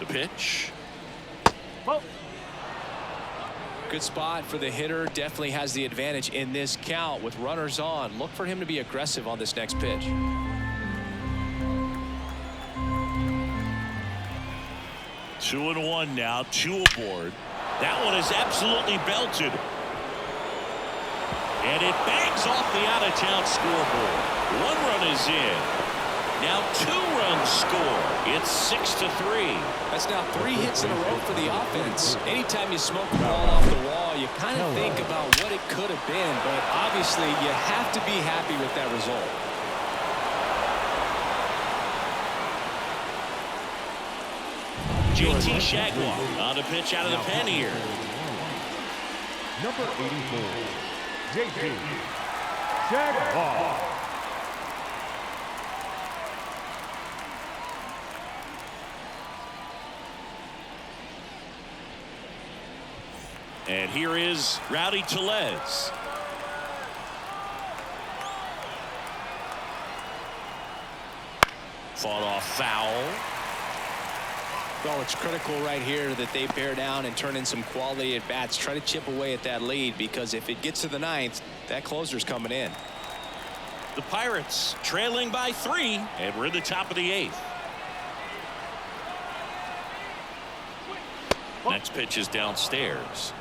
The pitch. Good spot for the hitter. Definitely has the advantage in this count with runners on. Look for him to be aggressive on this next pitch. Two and one now, 2 aboard. That one is absolutely belted. And it bangs off the out-of-town scoreboard. 1 run is in. Now 2 runs score. It's 6-3. That's now 3 hits in a row for the offense. Anytime you smoke the ball off the wall, you kind of think about what it could have been, but obviously you have to be happy with that result. JT Shagwar on the pitch out of the pen here. Number 84, JT Shagwar. And here is Rowdy Tellez. Fought off foul. Well, it's critical right here that they bear down and turn in some quality at bats. Try to chip away at that lead, because if it gets to the 9th, that closer's coming in. The Pirates trailing by 3, and we're in the top of the 8th. Next pitch is downstairs.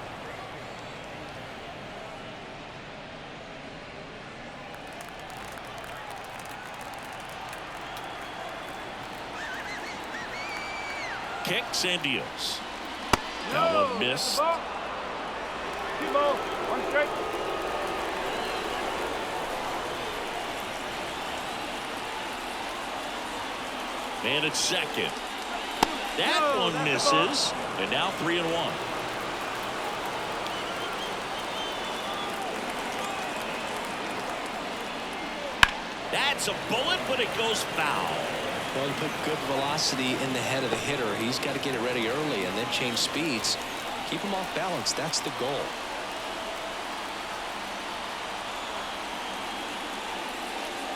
Kicks and deals. That one missed. 2 balls, 1 strike. Man at second. That one misses. And now 3-1. That's a bullet, but it goes foul. Well, you put good velocity in the head of the hitter. He's got to get it ready early and then change speeds. Keep him off balance. That's the goal.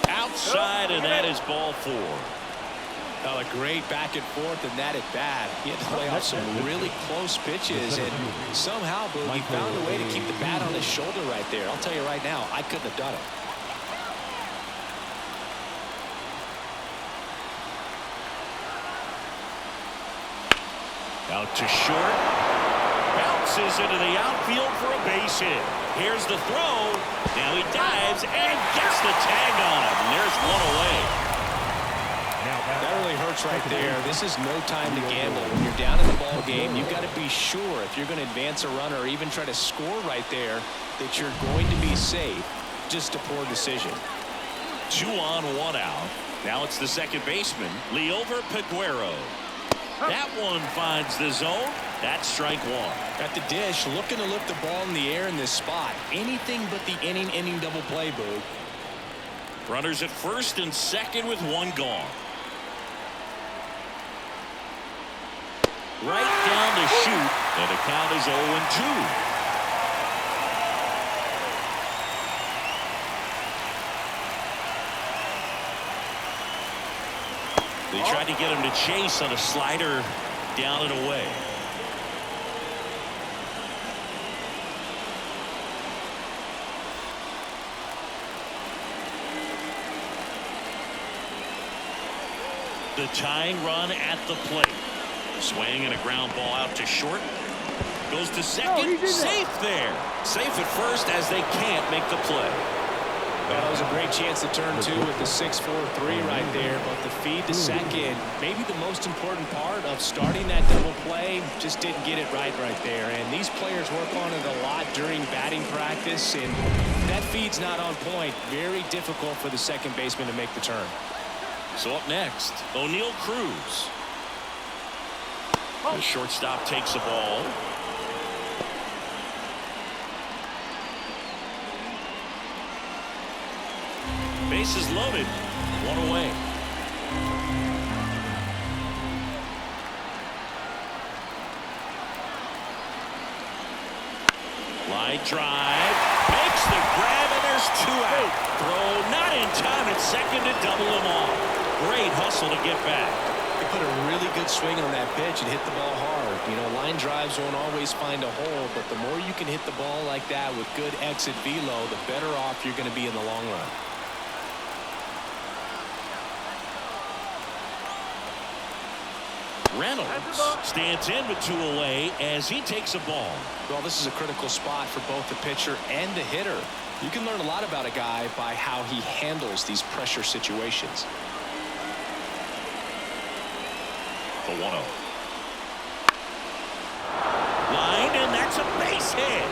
Outside, and that is ball 4. A great back and forth and that at bat. He had to play off some really close pitches, and somehow, Boog, he found a way to keep the bat on his shoulder right there. I'll tell you right now, I couldn't have done it. Out to short. Bounces into the outfield for a base hit. Here's the throw. Now he dives and gets the tag on him. And there's one away. That really hurts right there. This is no time to gamble. When you're down in the ball game, you've got to be sure, if you're going to advance a runner or even try to score right there, that you're going to be safe. Just a poor decision. 2 on, 1 out. Now it's the second baseman, Liover Peguero. That one finds the zone. That's strike 1. At the dish, looking to lift the ball in the air in this spot. Anything but the inning double play, Boog. Runners at first and second with 1 gone. Right down to shoot, and the count is 0-2. They tried to get him to chase on a slider down and away. The tying run at the plate. Swing and a ground ball out to short. Goes to second. Safe there. Safe at first as they can't make the play. Well, that was a great chance to turn 2 with the 6-4-3 right there, but the feed to second, maybe the most important part of starting that double play, just didn't get it right there. And these players work on it a lot during batting practice, and that feed's not on point. Very difficult for the second baseman to make the turn. So up next, O'Neal Cruz. The shortstop takes the ball. Bases loaded. 1 away. Line drive. Makes the grab, and there's 2 out. Throw not in time at second to double him off. Great hustle to get back. They put a really good swing on that pitch and hit the ball hard. You know, line drives won't always find a hole, but the more you can hit the ball like that with good exit velo, the better off you're going to be in the long run. Reynolds stands in with 2 away as he takes a ball. Well, this is a critical spot for both the pitcher and the hitter. You can learn a lot about a guy by how he handles these pressure situations. The 1-0. Line, and that's a base hit.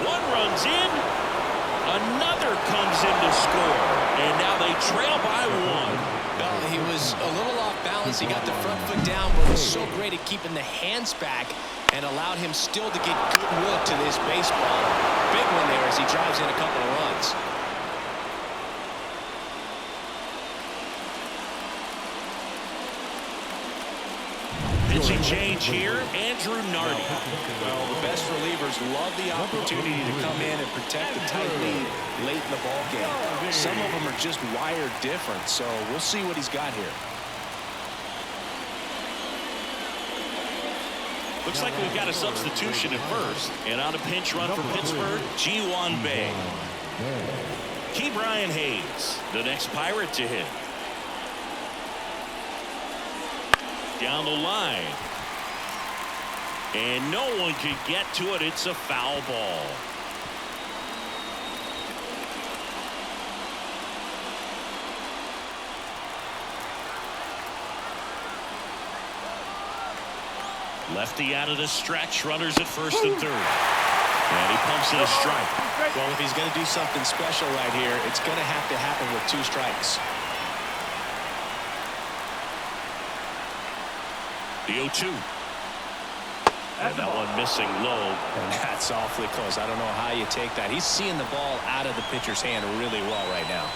One runs in. Another comes in to score. And now they trail by 1. Well, he was a little off balance. He got the front foot down, but was so great at keeping the hands back and allowed him still to get good look to this baseball. Big one there as he drives in a couple of runs. Pitching change here, Andrew Nardi. Well, the best relievers love the opportunity to come in and protect the tight lead late in the ball game. Some of them are just wired different, so we'll see what he's got here. Looks like we've got a substitution at first. And on a pinch run for Pittsburgh, Ji-Hwan Bae. Key Brian Hayes, the next Pirate to hit. Down the line. And no one could get to it. It's a foul ball. Lefty out of the stretch. Runners at first and third. And he pumps it a strike. Well, if he's going to do something special right here, it's going to have to happen with 2 strikes. The 0-2. And that one missing low. And that's awfully close. I don't know how you take that. He's seeing the ball out of the pitcher's hand really well right now.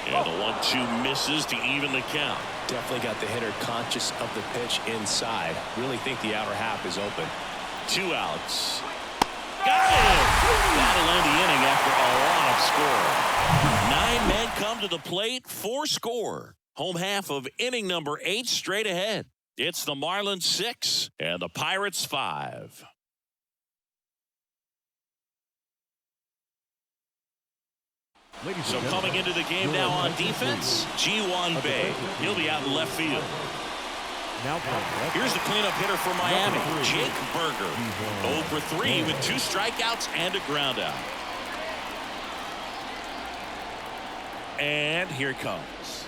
And the 1-2 misses to even the count. Definitely got the hitter conscious of the pitch inside. Really think the outer half is open. 2 outs. Got it! That'll end the inning after a lot of scoring. 9 men come to the plate, 4 score. Home half of inning number 8 straight ahead. It's the Marlins 6 and the Pirates 5. So coming into the game now on defense, Ji-Hwan Bae. He'll be out in left field. Here's the cleanup hitter for Miami, Jake Berger. 0 for 3 with 2 strikeouts and a ground out. And here it comes.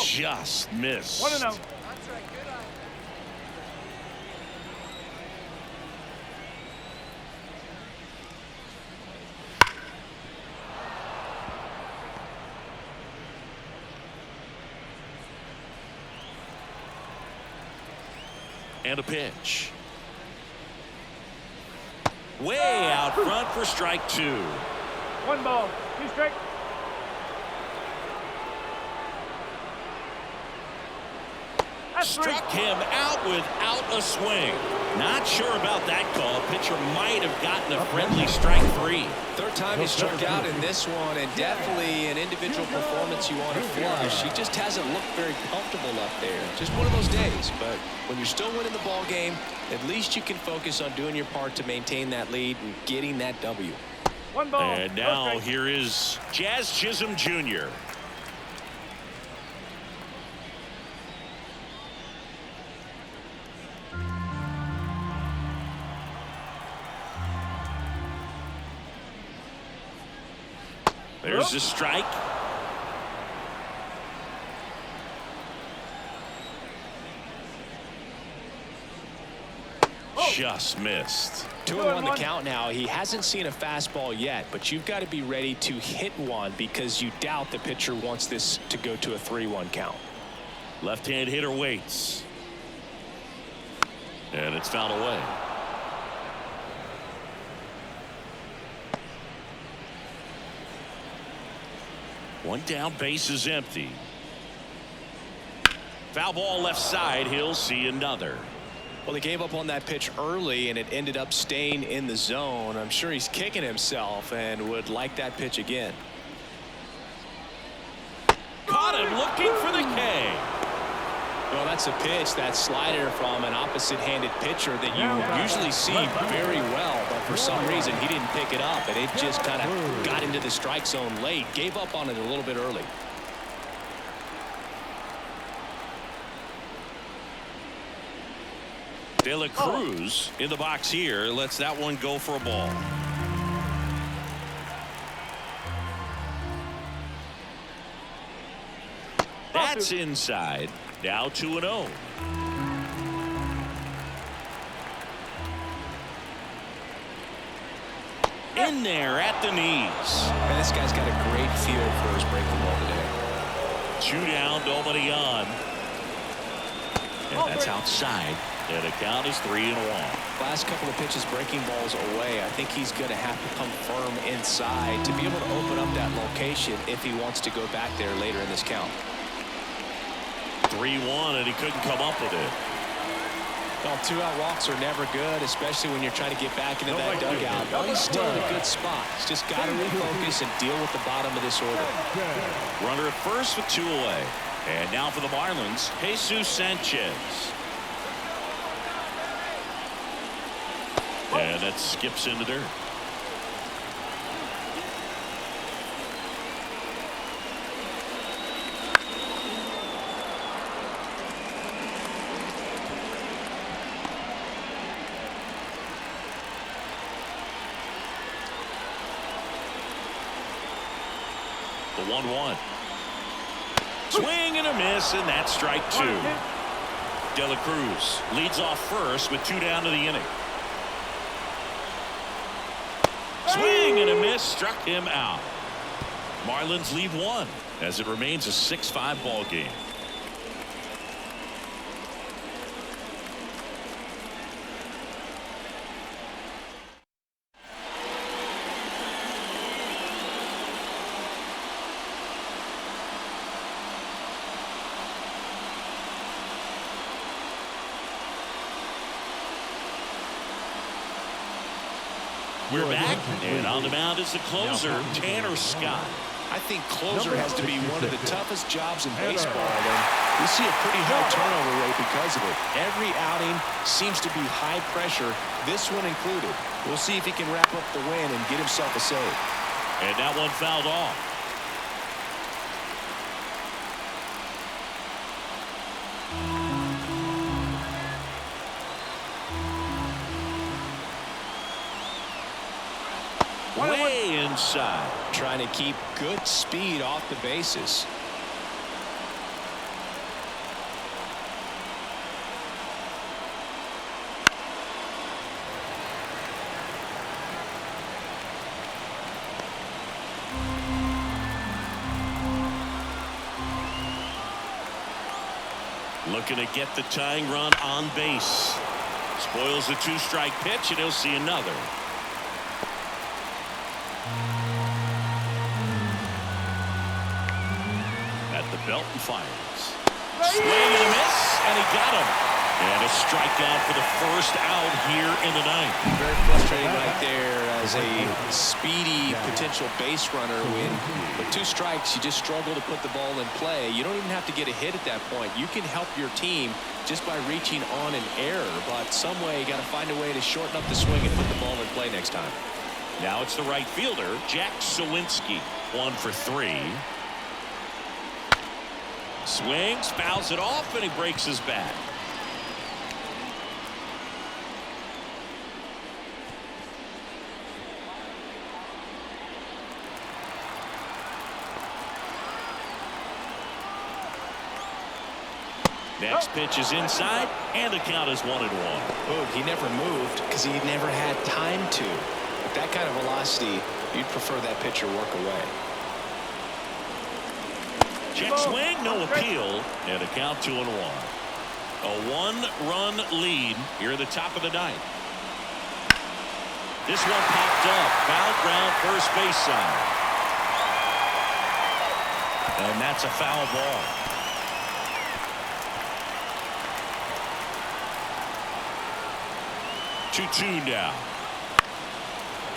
Just missed. 1-0. And a pitch. Way out front for strike 2. 1 ball, 2 strikes. Struck him out without a swing. Not sure about that call. Pitcher might have gotten a friendly strike 3. Third time he struck out in this one, and definitely an individual performance you want to flush. He just hasn't looked very comfortable up there. Just one of those days. But when you're still winning the ball game, at least you can focus on doing your part to maintain that lead and getting that W. 1 ball. And now here is Jazz Chisholm Jr. There's a strike. Just missed. 2-1 the count now. He hasn't seen a fastball yet, but you've got to be ready to hit one because you doubt the pitcher wants this to go to a 3-1 count. Left-hand hitter waits. And it's fouled away. One down, base is empty. Foul ball left side. He'll see another. Well, he gave up on that pitch early, and it ended up staying in the zone. I'm sure he's kicking himself and would like that pitch again. Caught him looking for the K. Well, that's a pitch, that slider from an opposite-handed pitcher that you usually see very well, but for some reason he didn't pick it up, and it just kind of got into the strike zone late. Gave up on it a little bit early. De La Cruz in the box here lets that one go for a ball. That's inside. Now 2-0. In there at the knees. Man, this guy's got a great feel for his breaking ball today. 2 down, nobody on. And that's outside. And the count is 3-1. Last couple of pitches breaking balls away. I think he's going to have to come firm inside to be able to open up that location if he wants to go back there later in this count. 3-1, and he couldn't come up with it. Well, 2-out walks are never good, especially when you're trying to get back into that dugout. Well, he's still in a good spot. He's just got to refocus and deal with the bottom of this order. Runner at first with 2 away. And now for the Marlins, Jesus Sanchez. And that skips into dirt. The 1-1. Swing and a miss, and that's strike 2. De La Cruz leads off first with 2 down to the inning. Swing and a miss, struck him out. Marlins lead 1 as it remains a 6-5 ball game. We're back, and on the mound is the closer, Tanner Scott. I think closer has to be one of the toughest jobs in baseball, and we see a pretty high turnover rate because of it. Every outing seems to be high pressure, this one included. We'll see if he can wrap up the win and get himself a save. And that one fouled off. Way inside. Trying to keep good speed off the bases. Looking to get the tying run on base. Spoils the 2-strike pitch, and he'll see another. The belt and fires. Swing and a miss, and he got him. And a strikeout for the first out here in the ninth. Very frustrating right there as a speedy potential base runner. When with 2 strikes, you just struggle to put the ball in play. You don't even have to get a hit at that point. You can help your team just by reaching on an error, but some way you got to find a way to shorten up the swing and put the ball in play next time. Now it's the right fielder, Jack Sawinski. 1 for 3. Swings, fouls it off, and he breaks his bat. Next pitch is inside, and the count is 1-1. Oh, he never moved because he never had time to. With that kind of velocity, you'd prefer that pitcher work away. Check swing, no appeal, and a count 2-1. A 1-run lead here at the top of the ninth. This one popped up, foul ground, first base side. And that's a foul ball. Two now.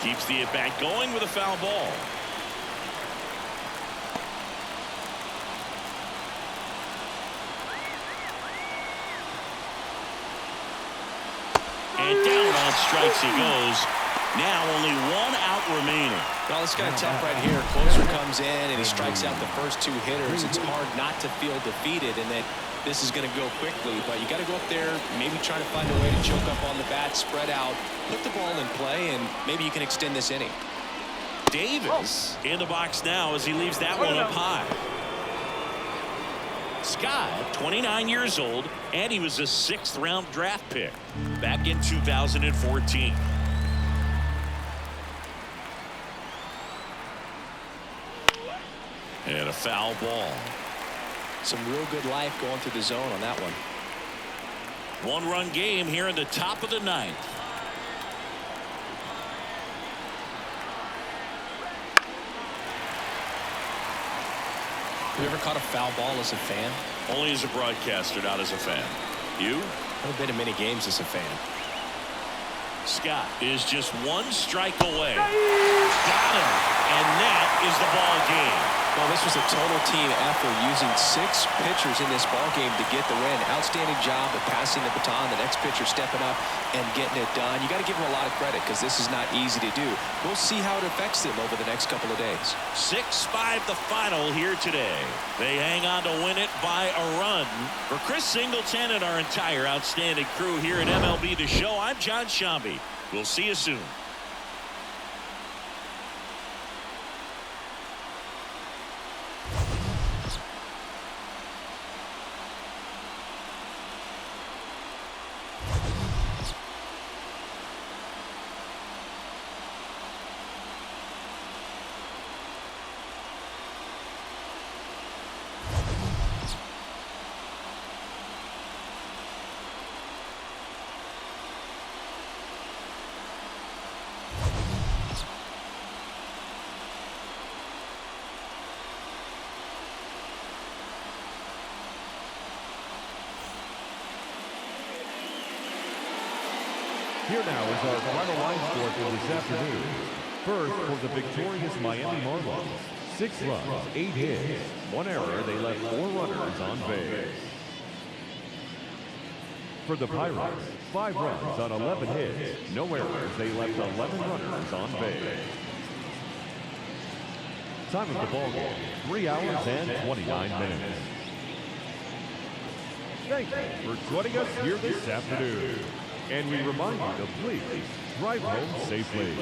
Keeps the at-bat going with a foul ball. And down on strikes he goes. Now only 1 out remaining. Well, it's kind of tough right here. Closer comes in and he strikes out the first 2 hitters. It's hard not to feel defeated and that this is going to go quickly, but you got to go up there, maybe try to find a way to choke up on the bat, spread out, put the ball in play, and maybe you can extend this inning. Davis in the box now as he leaves that one up high. Scott, 29 years old, and he was a 6th-round draft pick back in 2014. And a foul ball. Some real good life going through the zone on that one. 1-run game here in the top of the 9th. Have you ever caught a foul ball as a fan? Only as a broadcaster, not as a fan. You? I've been to many games as a fan. Scott is just 1 strike away. Got him. And that is the ball game. Well, this was a total team effort, using 6 pitchers in this ball game to get the win. Outstanding job of passing the baton. The next pitcher stepping up and getting it done. You got to give them a lot of credit because this is not easy to do. We'll see how it affects them over the next couple of days. 6-5 the final here today. They hang on to win it by a run. For Chris Singleton and our entire outstanding crew here at MLB The Show, I'm John Shambi. We'll see you soon. Here now is our final line score for this afternoon. First, for the victorious Miami Marlins, 6 runs, 8 hits, 1 error. They left 4 runners on base. For the Pirates, 5 runs on 11 hits, no errors. They left 11 runners on base. Time of the ball game, 3 hours and 29 minutes. Thank you for joining us here this afternoon. And we remind you to please drive home safely.